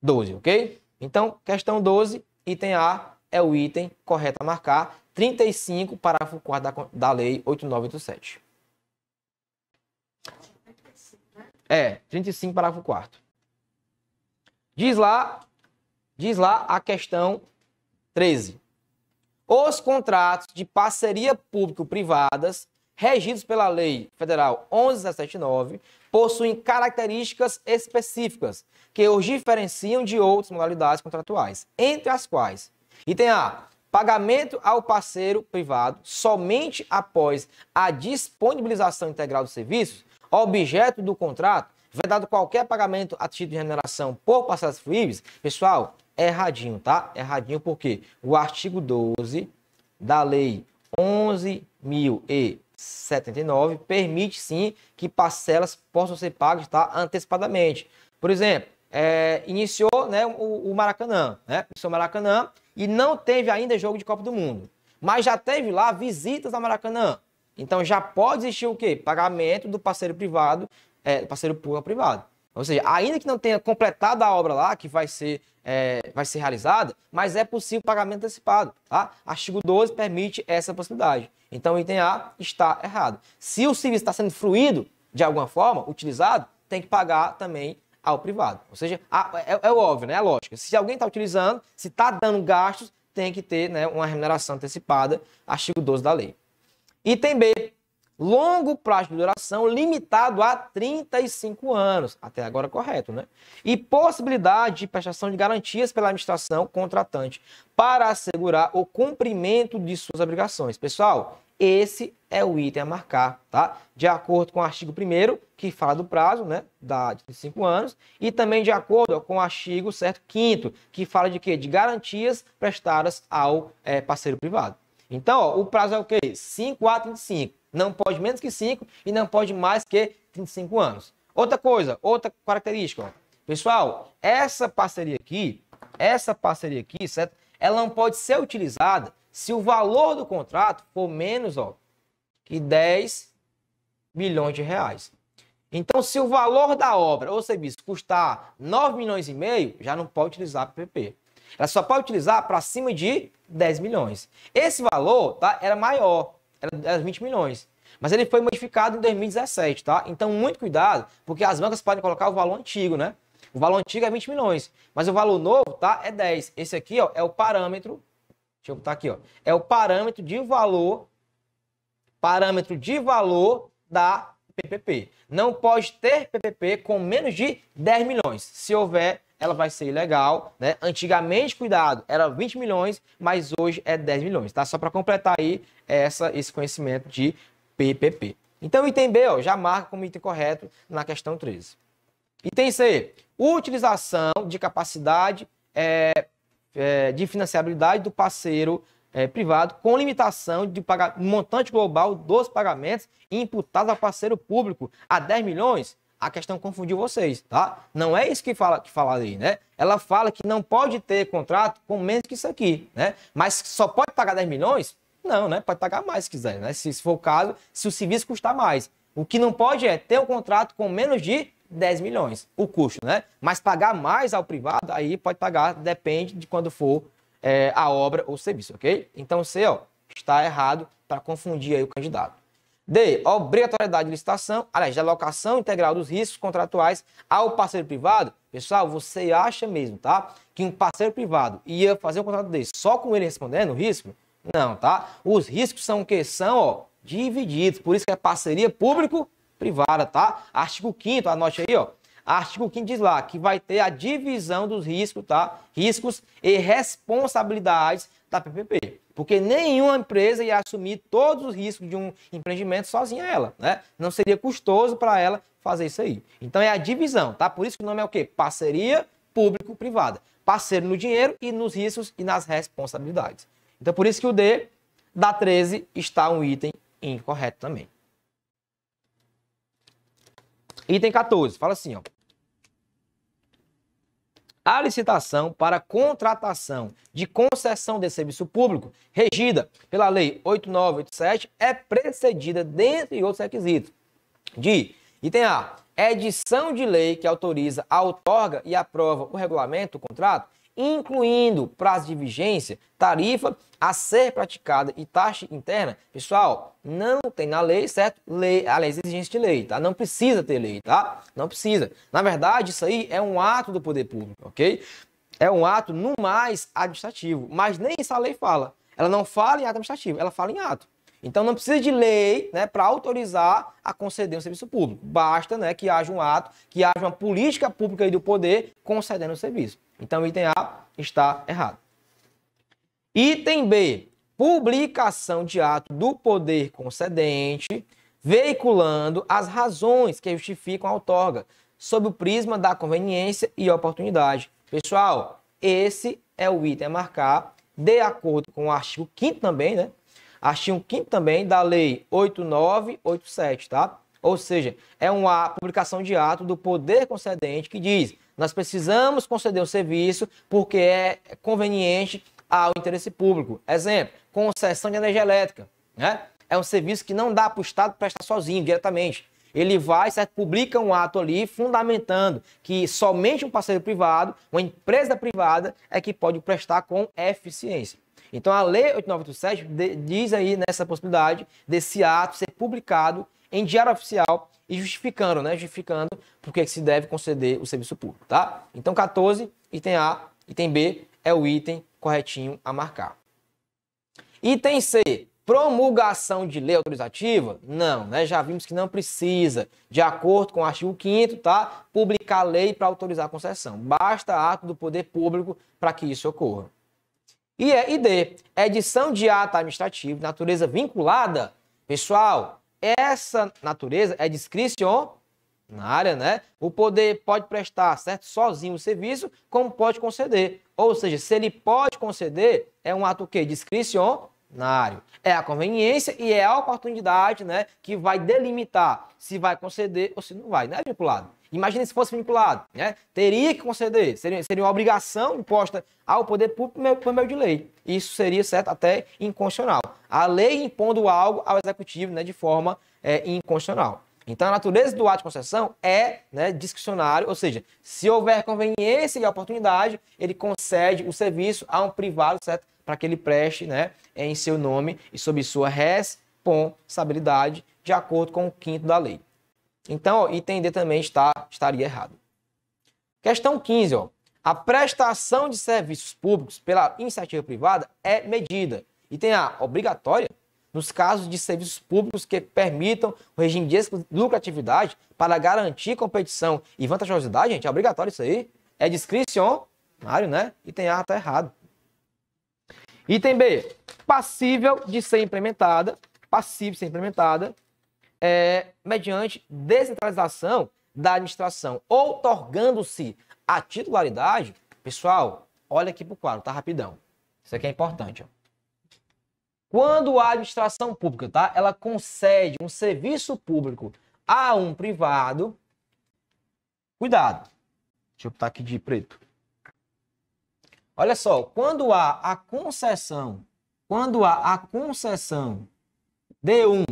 12, ok? Então, questão 12, item A é o item correto a marcar, 35, parágrafo 4º da Lei 8987. 35, parágrafo 4º. Diz lá a questão 13. Os contratos de parceria público-privadas regidos pela Lei Federal 11.179 possuem características específicas que os diferenciam de outras modalidades contratuais, entre as quais: item A, pagamento ao parceiro privado somente após a disponibilização integral dos serviços, objeto do contrato, vedado qualquer pagamento a título de remuneração por parcelas fruíveis. Pessoal, é erradinho, tá? É erradinho porque o artigo 12 da Lei 11.079 permite sim que parcelas possam ser pagas, tá, antecipadamente. Por exemplo, iniciou, né, o Maracanã, né? Iniciou o Maracanã e não teve ainda jogo de Copa do Mundo, mas já teve lá visitas ao Maracanã. Então já pode existir o quê? Pagamento do parceiro privado, parceiro público ao privado. Ou seja, ainda que não tenha completado a obra lá, que vai ser realizada, mas é possível pagamento antecipado, tá? Artigo 12 permite essa possibilidade. Então o item A está errado. Se o serviço está sendo fruído de alguma forma, utilizado, tem que pagar também ao privado. Ou seja, é óbvio, né? É lógico. Se alguém está utilizando, se está dando gastos, tem que ter, né, uma remuneração antecipada, artigo 12 da lei. Item B, longo prazo de duração limitado a 35 anos, até agora correto, né? E possibilidade de prestação de garantias pela administração contratante para assegurar o cumprimento de suas obrigações. Pessoal, esse é o item a marcar, tá? De acordo com o artigo 1º, que fala do prazo, né, de 35 anos, e também de acordo com o artigo 5º, que fala de quê? De garantias prestadas ao parceiro privado. Então, ó, o prazo é o quê? 5 a 35. Não pode menos que 5 e não pode mais que 35 anos. Outra coisa, outra característica, ó. Pessoal, essa parceria aqui, certo? Ela não pode ser utilizada se o valor do contrato for menos, ó, que 10 milhões de reais. Então, se o valor da obra ou serviço custar 9 milhões e meio, já não pode utilizar PPP. Ela só pode utilizar para cima de 10 milhões. Esse valor, tá, era maior, era 20 milhões. Mas ele foi modificado em 2017, tá? Então, muito cuidado, porque as bancas podem colocar o valor antigo, né? O valor antigo é 20 milhões, mas o valor novo, tá, é 10. Esse aqui, ó, é o parâmetro, deixa eu botar aqui, ó, é o parâmetro de valor da PPP. Não pode ter PPP com menos de 10 milhões. Se houver, ela vai ser ilegal, né? Antigamente, cuidado, era 20 milhões, mas hoje é 10 milhões, tá? Só para completar aí esse conhecimento de PPP. Então, o item B, ó, já marca como item correto na questão 13. Item C, utilização de capacidade de financiabilidade do parceiro privado com limitação de pagar montante global dos pagamentos imputados ao parceiro público a 10 milhões. A questão confundiu vocês, tá? Não é isso que fala ali, né? Ela fala que não pode ter contrato com menos que isso aqui, né? Mas só pode pagar 10 milhões? Não, né? Pode pagar mais se quiser, né? Se for o caso, se o serviço custar mais. O que não pode é ter um contrato com menos de 10 milhões, o custo, né? Mas pagar mais ao privado, aí pode pagar, depende de quando for a obra ou serviço, ok? Então, você, está errado para confundir aí o candidato. D. Obrigatoriedade de licitação, aliás, de alocação integral dos riscos contratuais ao parceiro privado. Pessoal, você acha mesmo, tá? Que um parceiro privado ia fazer um contrato desse só com ele respondendo o risco? Não, tá? Os riscos são o quê? São, divididos. Por isso que é parceria público-privada, tá? Artigo 5º, anote aí, Artigo 5º diz lá que vai ter a divisão dos riscos, tá? Riscos e responsabilidades da PPP. Porque nenhuma empresa ia assumir todos os riscos de um empreendimento sozinha ela, né? Não seria custoso para ela fazer isso aí. Então é a divisão, tá? Por isso que o nome é o quê? Parceria público-privada. Parceiro no dinheiro e nos riscos e nas responsabilidades. Então por isso que o D da 13 está um item incorreto também. Item 14, fala assim, A licitação para contratação de concessão de serviço público regida pela Lei 8987 é precedida, dentre outros requisitos, de, item A, edição de lei que autoriza, outorga e aprova o regulamento do contrato, incluindo prazo de vigência, tarifa a ser praticada e taxa interna. Pessoal, não tem na lei, certo? Aliás, exigência de lei, tá? Não precisa ter lei, tá? Não precisa. Na verdade, isso aí é um ato do poder público, ok? É um ato, no mais, administrativo. Mas nem isso a lei fala. Ela não fala em ato administrativo, ela fala em ato. Então, não precisa de lei, né, para autorizar a conceder um serviço público. Basta, né, que haja um ato, que haja uma política pública aí do poder concedendo o serviço. Então, o item A está errado. Item B, publicação de ato do poder concedente, veiculando as razões que justificam a outorga, sob o prisma da conveniência e oportunidade. Pessoal, esse é o item a marcar, de acordo com o artigo 5º também, né? Artigo 5º também da Lei 8987, tá? Ou seja, é uma publicação de ato do poder concedente que diz: nós precisamos conceder um serviço porque é conveniente ao interesse público. Exemplo, concessão de energia elétrica, né? É um serviço que não dá para o Estado prestar sozinho, diretamente. Ele vai, certo, publica um ato ali fundamentando que somente um parceiro privado, uma empresa privada, é que pode prestar com eficiência. Então, a Lei 8987 diz aí nessa possibilidade desse ato ser publicado em diário oficial e justificando, né? Justificando por que se deve conceder o serviço público, tá? Então, 14, item A, item B é o item corretinho a marcar. Item C, promulgação de lei autorizativa? Não, né? Já vimos que não precisa, de acordo com o artigo 5º, tá? Publicar lei para autorizar a concessão. Basta ato do poder público para que isso ocorra. E D, edição de ato administrativo, natureza vinculada. Pessoal, essa natureza é discricionária, né? O poder pode prestar, certo, sozinho o serviço, como pode conceder. Ou seja, se ele pode conceder, é um ato o quê? Discricionário. É a conveniência e é a oportunidade, né, que vai delimitar se vai conceder ou se não vai, não é vinculado. Imagine se fosse vinculado, né? Teria que conceder, seria uma obrigação imposta ao poder público por meio de lei. Isso seria, certo, até inconstitucional. A lei impondo algo ao executivo, né, de forma inconstitucional. Então, a natureza do ato de concessão é, né, discricionário, ou seja, se houver conveniência e oportunidade, ele concede o serviço a um privado, certo, para que ele preste, né, em seu nome e sob sua responsabilidade, de acordo com o 5º da lei. Então, item D também estaria errado. Questão 15, a prestação de serviços públicos pela iniciativa privada é medida. Item A, obrigatória, nos casos de serviços públicos que permitam o regime de lucratividade para garantir competição e vantajosidade, gente, é obrigatório isso aí. É discricionário, né? Item A está errado. Item B, passível de ser implementada, mediante descentralização da administração, outorgando-se a titularidade. Pessoal, olha aqui para o quadro, tá rapidão. Isso aqui é importante, ó. Quando a administração pública, tá, ela concede um serviço público a um privado, cuidado, deixa eu botar aqui de preto. Olha só, quando há a concessão de um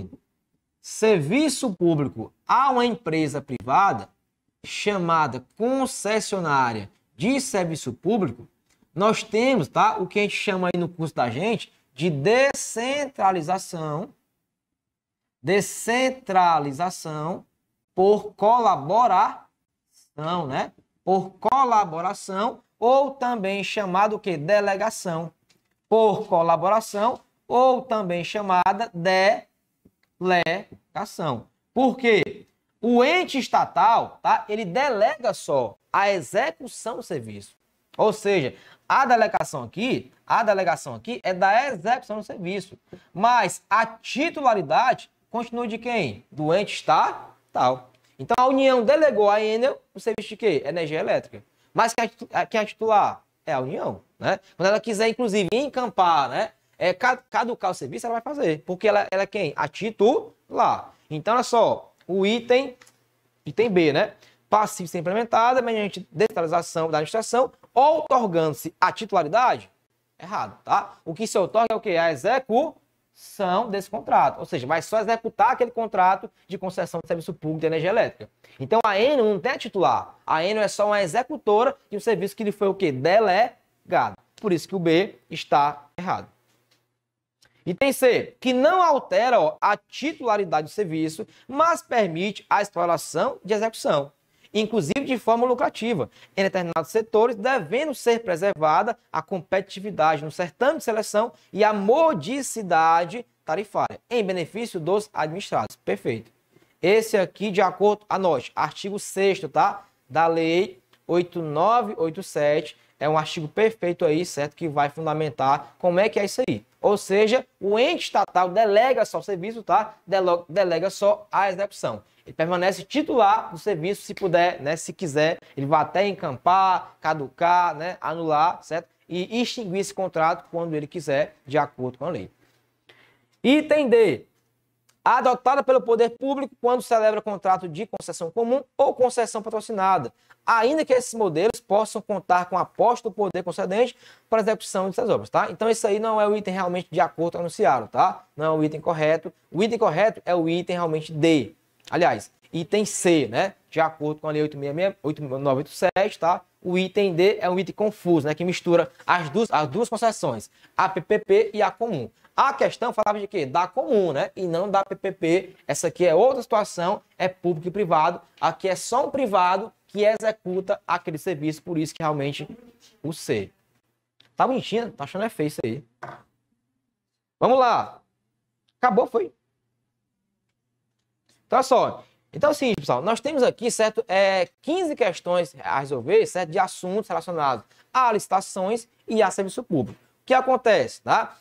serviço público a uma empresa privada, chamada concessionária de serviço público, nós temos, tá, o que a gente chama aí no curso da gente de descentralização por colaboração, né? Por colaboração, ou também chamado o quê? Delegação. Por colaboração, ou também chamada delegação. Por quê? O ente estatal, tá? Ele delega só a execução do serviço. Ou seja, a delegação aqui é da execução do serviço. Mas a titularidade continua de quem? Do ente estatal. Então a União delegou a Enel o serviço de quê? Energia elétrica. Mas quem é titular? É a União, né? Quando ela quiser, inclusive, encampar, né? Caducar o serviço, ela vai fazer. Porque ela é quem? A titular. Então, olha só, o item B, né? Passivo ser implementada mediante descentralização da administração, outorgando-se a titularidade. Errado, tá? O que se outorga é o quê? A execução desse contrato. Ou seja, vai só executar aquele contrato de concessão de serviço público de energia elétrica. Então, a Enel não tem a titular. A Enel é só uma executora de um serviço que lhe foi o quê? Delegado. Por isso que o B está errado. Item C, que não altera a titularidade do serviço, mas permite a exploração de execução, inclusive de forma lucrativa, em determinados setores, devendo ser preservada a competitividade no certame de seleção e a modicidade tarifária, em benefício dos administrados. Perfeito. Esse aqui, de acordo, anote, artigo 6º, tá? Da Lei 8987, é um artigo perfeito aí, certo? Que vai fundamentar como é que é isso aí. Ou seja, o ente estatal delega só o serviço, tá? Delega só a execução. Ele permanece titular do serviço, se puder, né? Se quiser, ele vai até encampar, caducar, né? Anular, certo? E extinguir esse contrato quando ele quiser, de acordo com a lei. Item D. Adotada pelo poder público quando celebra contrato de concessão comum ou concessão patrocinada, ainda que esses modelos possam contar com a aposta do poder concedente para a execução dessas obras, tá? Então, isso aí não é o item realmente de acordo com o anunciado, tá? Não é o item correto. O item correto é o item realmente D. Aliás, item C, né? De acordo com a Lei 8987, tá? O item D é um item confuso, né? Que mistura as duas concessões, a PPP e a comum. A questão falava de quê? Da comum, né? E não da PPP. Essa aqui é outra situação, é público e privado. Aqui é só um privado que executa aquele serviço, por isso que realmente o C. Tá bonitinho? Tá achando feio isso aí. Vamos lá. Acabou, foi? Então, olha só. Então, assim, pessoal, nós temos aqui, certo, 15 questões a resolver, certo, de assuntos relacionados a licitações e a serviço público. O que acontece, tá?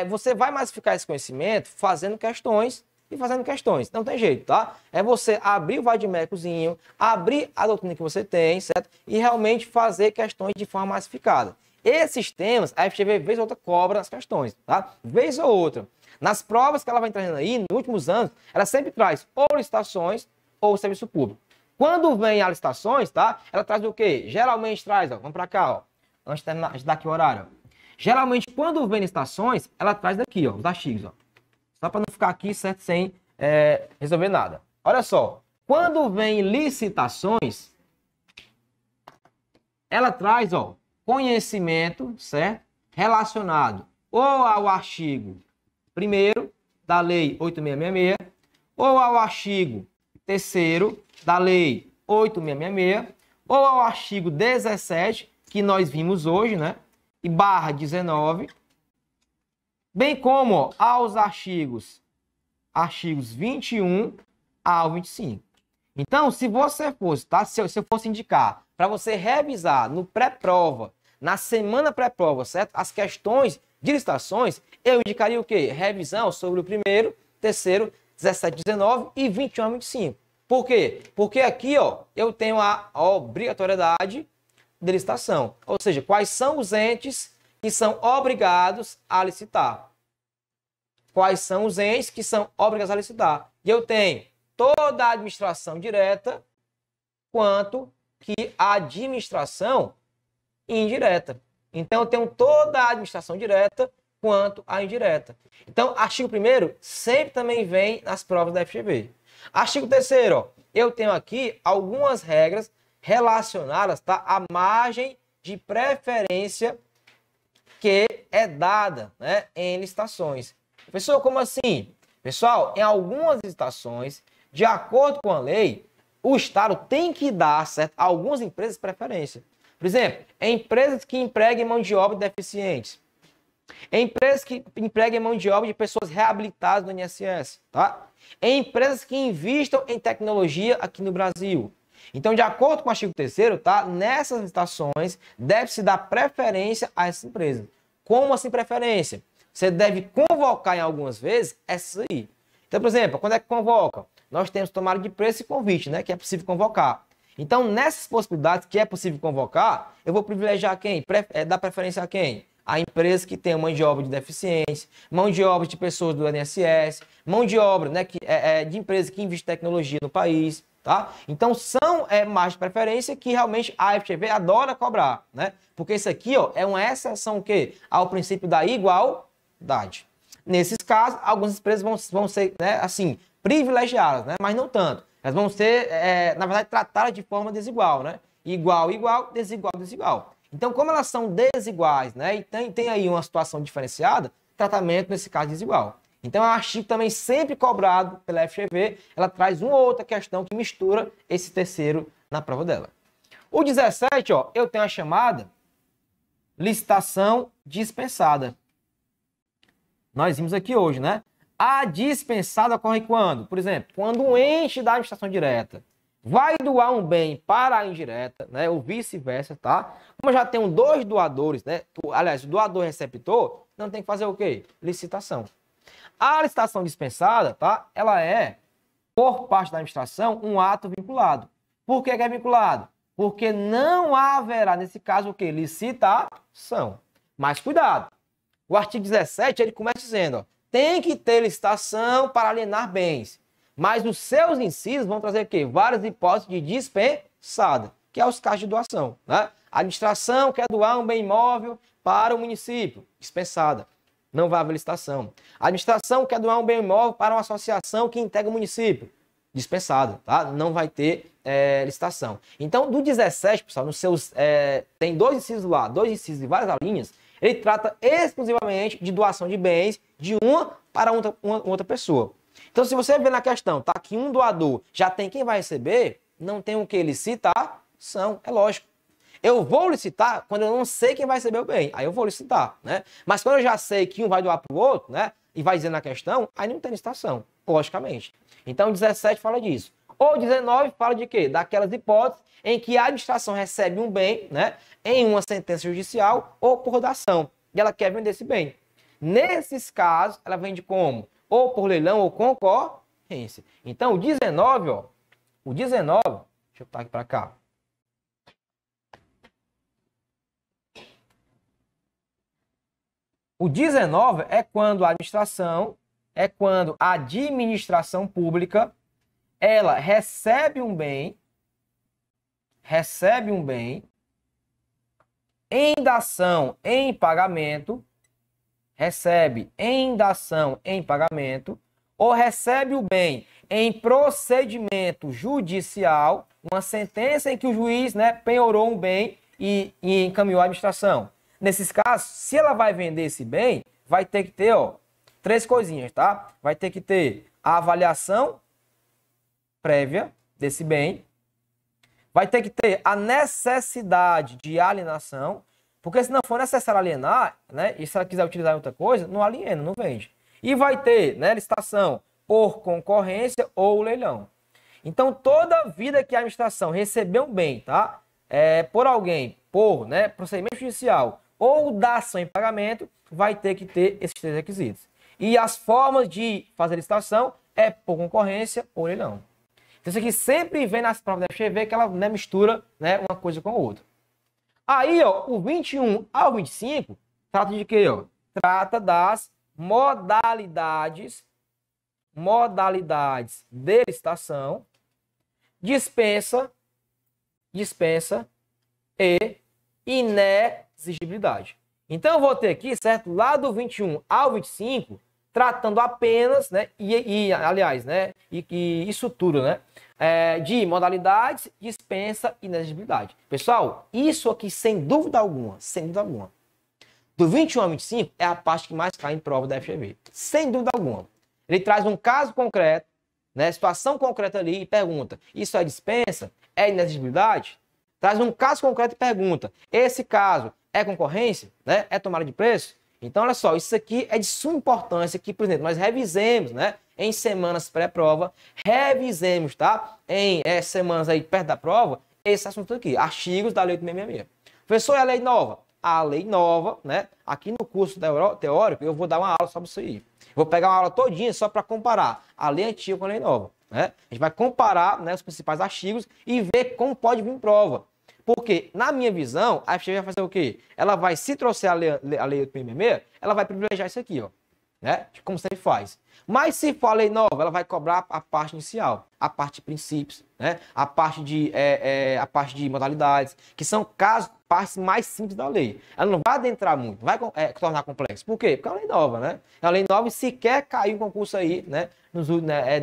Você vai massificar esse conhecimento fazendo questões e fazendo questões. Não tem jeito, tá? É você abrir o vadimecozinho, abrir a doutrina que você tem, certo? E realmente fazer questões de forma massificada. Esses temas, a FGV, vez ou outra, cobra as questões, tá? Vez ou outra. Nas provas que ela vai trazendo aí, nos últimos anos, ela sempre traz ou licitações ou serviço público. Quando vem as licitações, tá? Ela traz o quê? Geralmente traz, ó, vamos pra cá, ó. Antes de dar aqui o horário, ó. Geralmente, quando vem licitações, ela traz daqui, ó, os artigos, ó. Só para não ficar aqui, certo, sem resolver nada. Olha só, quando vem licitações, ela traz, ó, conhecimento, certo, relacionado ou ao artigo 1º da Lei 8666, ou ao artigo 3º da Lei 8666, ou ao artigo 17, que nós vimos hoje, né? E barra 19, bem como ó, aos artigos 21 ao 25. Então, se você fosse, tá? Se eu fosse indicar para você revisar no pré-prova, na semana pré-prova, certo? As questões de licitações, eu indicaria o quê? Revisão sobre o 1º, 3º, 17, 19 e 21 a 25. Por quê? Porque aqui, ó, eu tenho a obrigatoriedade de licitação. Ou seja, quais são os entes que são obrigados a licitar. Quais são os entes que são obrigados a licitar. E eu tenho toda a administração direta, quanto que a administração indireta. Então, eu tenho toda a administração direta, quanto a indireta. Então, artigo 1º sempre também vem nas provas da FGV. Artigo 3º, eu tenho aqui algumas regras relacionadas, tá, à margem de preferência que é dada, né, em licitações. Professor, como assim? Pessoal, em algumas licitações, de acordo com a lei, o Estado tem que dar, certo, a algumas empresas preferência. Por exemplo, empresas que empreguem mão de obra de deficientes, empresas que empreguem mão de obra de pessoas reabilitadas no INSS, tá? Empresas que investam em tecnologia aqui no Brasil. Então, de acordo com o artigo 3º, tá? Nessas licitações, deve-se dar preferência a essas empresas. Como assim preferência? Você deve convocar em algumas vezes essas aí. Então, por exemplo, quando é que convoca? Nós temos tomada de preço e convite, né? Que é possível convocar. Então, nessas possibilidades que é possível convocar, eu vou privilegiar quem? Dar preferência a quem? A empresas que tem mão de obra de deficiência, mão de obra de pessoas do INSS, mão de obra, né, de empresas que investem em tecnologia no país, tá? Então, são margens de preferência que realmente a FGV adora cobrar, né? Porque isso aqui, ó, é uma exceção o quê? Ao princípio da igualdade. Nesses casos, algumas empresas vão ser, né, assim, privilegiadas, né? Mas não tanto. Elas vão ser, na verdade, tratadas de forma desigual, né? Igual, igual, desigual, desigual. Então, como elas são desiguais, né? E tem aí uma situação diferenciada, tratamento nesse caso desigual. Então, é um artigo também sempre cobrado pela FGV, ela traz uma ou outra questão que mistura esse terceiro na prova dela. O 17, ó, eu tenho a chamada licitação dispensada. Nós vimos aqui hoje, né? A dispensada ocorre quando? Por exemplo, quando um ente da administração direta vai doar um bem para a indireta, né? Ou vice-versa, tá? Como eu já tenho dois doadores, né? Aliás, o doador e receptor, não tem que fazer o quê? Licitação. A licitação dispensada, tá? Ela é, por parte da administração, um ato vinculado. Por que é vinculado? Porque não haverá, nesse caso, o quê? Licitação. Mas cuidado. O artigo 17, ele começa dizendo, ó, tem que ter licitação para alienar bens. Mas os seus incisos vão trazer o quê? Várias hipóteses de dispensada, que é os casos de doação, né? A administração quer doar um bem imóvel para o município, dispensada. Não vai haver licitação. A administração quer doar um bem imóvel para uma associação que integra o município, dispensada, tá? Não vai ter licitação. Então, do 17, pessoal, nos seus, tem dois incisos lá, dois incisos de várias linhas, ele trata exclusivamente de doação de bens de uma para outra pessoa. Então, se você ver na questão, tá, que um doador já tem quem vai receber, não tem o que licitação, é lógico. Eu vou licitar quando eu não sei quem vai receber o bem, aí eu vou licitar, né? Mas quando eu já sei que um vai doar para o outro, né, e vai dizer na questão, aí não tem licitação, logicamente. Então, 17 fala disso. Ou 19 fala de quê? Daquelas hipóteses em que a administração recebe um bem, né, em uma sentença judicial ou por dação, e ela quer vender esse bem. Nesses casos, ela vende como? Ou por leilão ou concorrência. Então, o 19, ó, deixa eu botar aqui para cá. O 19 é quando a administração pública, ela recebe um bem em dação em pagamento, ou recebe o bem em procedimento judicial, uma sentença em que o juiz, né, penhorou um bem e encaminhou à administração. Nesses casos, se ela vai vender esse bem, vai ter que ter, ó, três coisinhas, tá? Vai ter que ter a avaliação prévia desse bem, vai ter que ter a necessidade de alienação, porque se não for necessário alienar, né, e se ela quiser utilizar outra coisa, não aliena, não vende. E vai ter, né, licitação por concorrência ou leilão. Então, toda vida que a administração receber um bem, tá, por alguém, por, né, procedimento judicial ou dação em pagamento, vai ter que ter esses três requisitos. E as formas de fazer licitação é por concorrência ou leilão. Então, isso aqui sempre vem nas provas da FGV que ela, né, mistura, né, uma coisa com a outra. Aí, ó, o 21 ao 25 trata de quê, ó? Trata das modalidades de licitação, dispensa e inexigibilidade. Então, eu vou ter aqui, certo? Lá do 21 ao 25, tratando apenas, né? Aliás, né? E isso tudo, né? De modalidades, dispensa e inexigibilidade. Pessoal, isso aqui, sem dúvida alguma, do 21 ao 25 é a parte que mais cai em prova da FGV. Sem dúvida alguma. Ele traz um caso concreto, né? Situação concreta ali e pergunta: isso é dispensa? É inexigibilidade? Traz um caso concreto e pergunta: esse caso é concorrência? Né? É tomada de preço? Então, olha só, isso aqui é de suma importância que, por exemplo, nós revisemos, né? Em semanas pré-prova, revisemos, tá? Em semanas aí perto da prova, esse assunto aqui, artigos da Lei 8.666. Professor, é a lei nova? A lei nova, né? Aqui no curso teórico, eu vou dar uma aula sobre isso aí. Vou pegar uma aula todinha só para comparar a lei antiga com a lei nova, né? A gente vai comparar, né, os principais artigos e ver como pode vir em prova. Porque, na minha visão, a FGV vai fazer o quê? Ela vai, se trouxer a lei 8.666, ela vai privilegiar isso aqui, ó, né? Como sempre faz. Mas se for a lei nova, ela vai cobrar a parte inicial, a parte de princípios, né? A parte de modalidades, que são partes mais simples da lei. Ela não vai adentrar muito, vai tornar complexo. Por quê? Porque é uma lei nova, né? É uma lei nova e sequer caiu em concurso aí, né?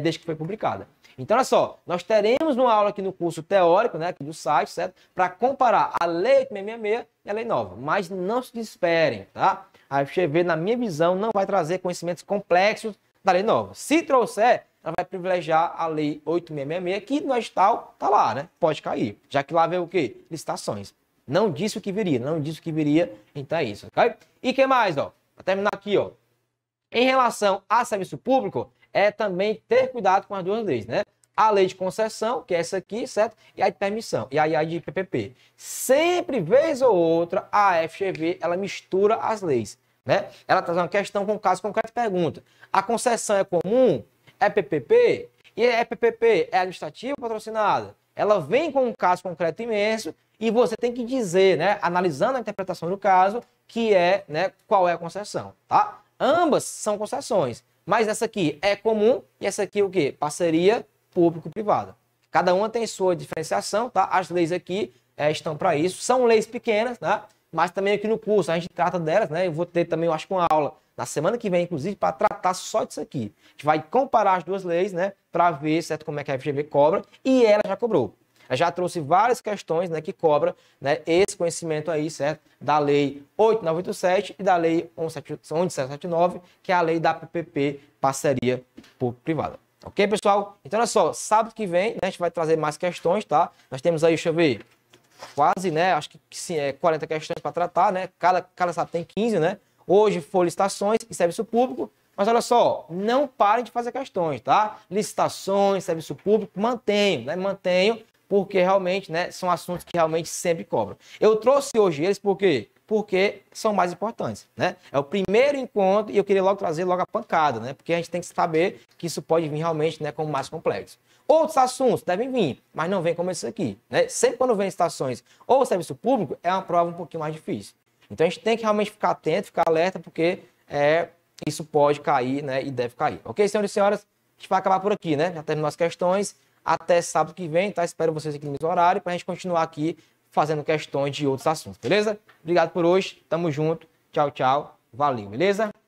Desde que foi publicada. Então, olha só, nós teremos uma aula aqui no curso teórico, né, aqui do site, certo? Para comparar a Lei 8.666 e a Lei Nova. Mas não se desesperem, tá? A FGV, na minha visão, não vai trazer conhecimentos complexos da Lei Nova. Se trouxer, ela vai privilegiar a Lei 8.666, que no edital tá lá, né? Pode cair. Já que lá veio o quê? Licitações. Não disse o que viria, então é isso, ok? E o que mais, ó? Para terminar aqui, ó. Em relação a serviço público, é também ter cuidado com as duas leis, né? A lei de concessão, que é essa aqui, certo? E a de permissão, e a de PPP. Sempre, vez ou outra, a FGV, ela mistura as leis, né? Ela traz uma questão com caso concreto e pergunta: a concessão é comum? É PPP? E é PPP? É administrativa ou patrocinada? Ela vem com um caso concreto imenso e você tem que dizer, né? Analisando a interpretação do caso, que é, né? Qual é a concessão, tá? Ambas são concessões. Mas essa aqui é comum e essa aqui é o quê? Parceria público-privada. Cada uma tem sua diferenciação, tá? As leis aqui estão para isso. São leis pequenas, tá? Mas também aqui no curso a gente trata delas, né? Eu vou ter também, eu acho que uma aula na semana que vem, inclusive, para tratar só disso aqui. A gente vai comparar as duas leis, né? Para ver, certo, como é que a FGV cobra. E ela já cobrou. Eu já trouxe várias questões, né, que cobra, né, esse conhecimento aí, certo? Da Lei 8.987 e da Lei 11.779, que é a lei da PPP, parceria público-privada. Ok, pessoal? Então, olha só, sábado que vem, né, a gente vai trazer mais questões, tá? Nós temos aí, deixa eu ver, quase, né, acho que sim, 40 questões para tratar, né? Cada sábado tem 15, né? Hoje foram licitações e serviço público. Mas olha só, não parem de fazer questões, tá? Licitações, serviço público, mantenham, né? Mantenham, porque realmente, né, são assuntos que realmente sempre cobram. Eu trouxe hoje eles por quê? Porque são mais importantes, né? É o primeiro encontro e eu queria logo trazer logo a pancada, né? Porque a gente tem que saber que isso pode vir realmente, né, como mais complexo. Outros assuntos devem vir, mas não vem como esse aqui, né? Sempre quando vem licitações ou serviço público, é uma prova um pouquinho mais difícil. Então a gente tem que realmente ficar atento, ficar alerta, porque isso pode cair, né? E deve cair. Ok, senhoras e senhoras? A gente vai acabar por aqui, né? Já terminou as questões. Até sábado que vem, tá? Espero vocês aqui no mesmo horário para a gente continuar aqui fazendo questões de outros assuntos, beleza? Obrigado por hoje. Tamo junto. Tchau, tchau. Valeu, beleza?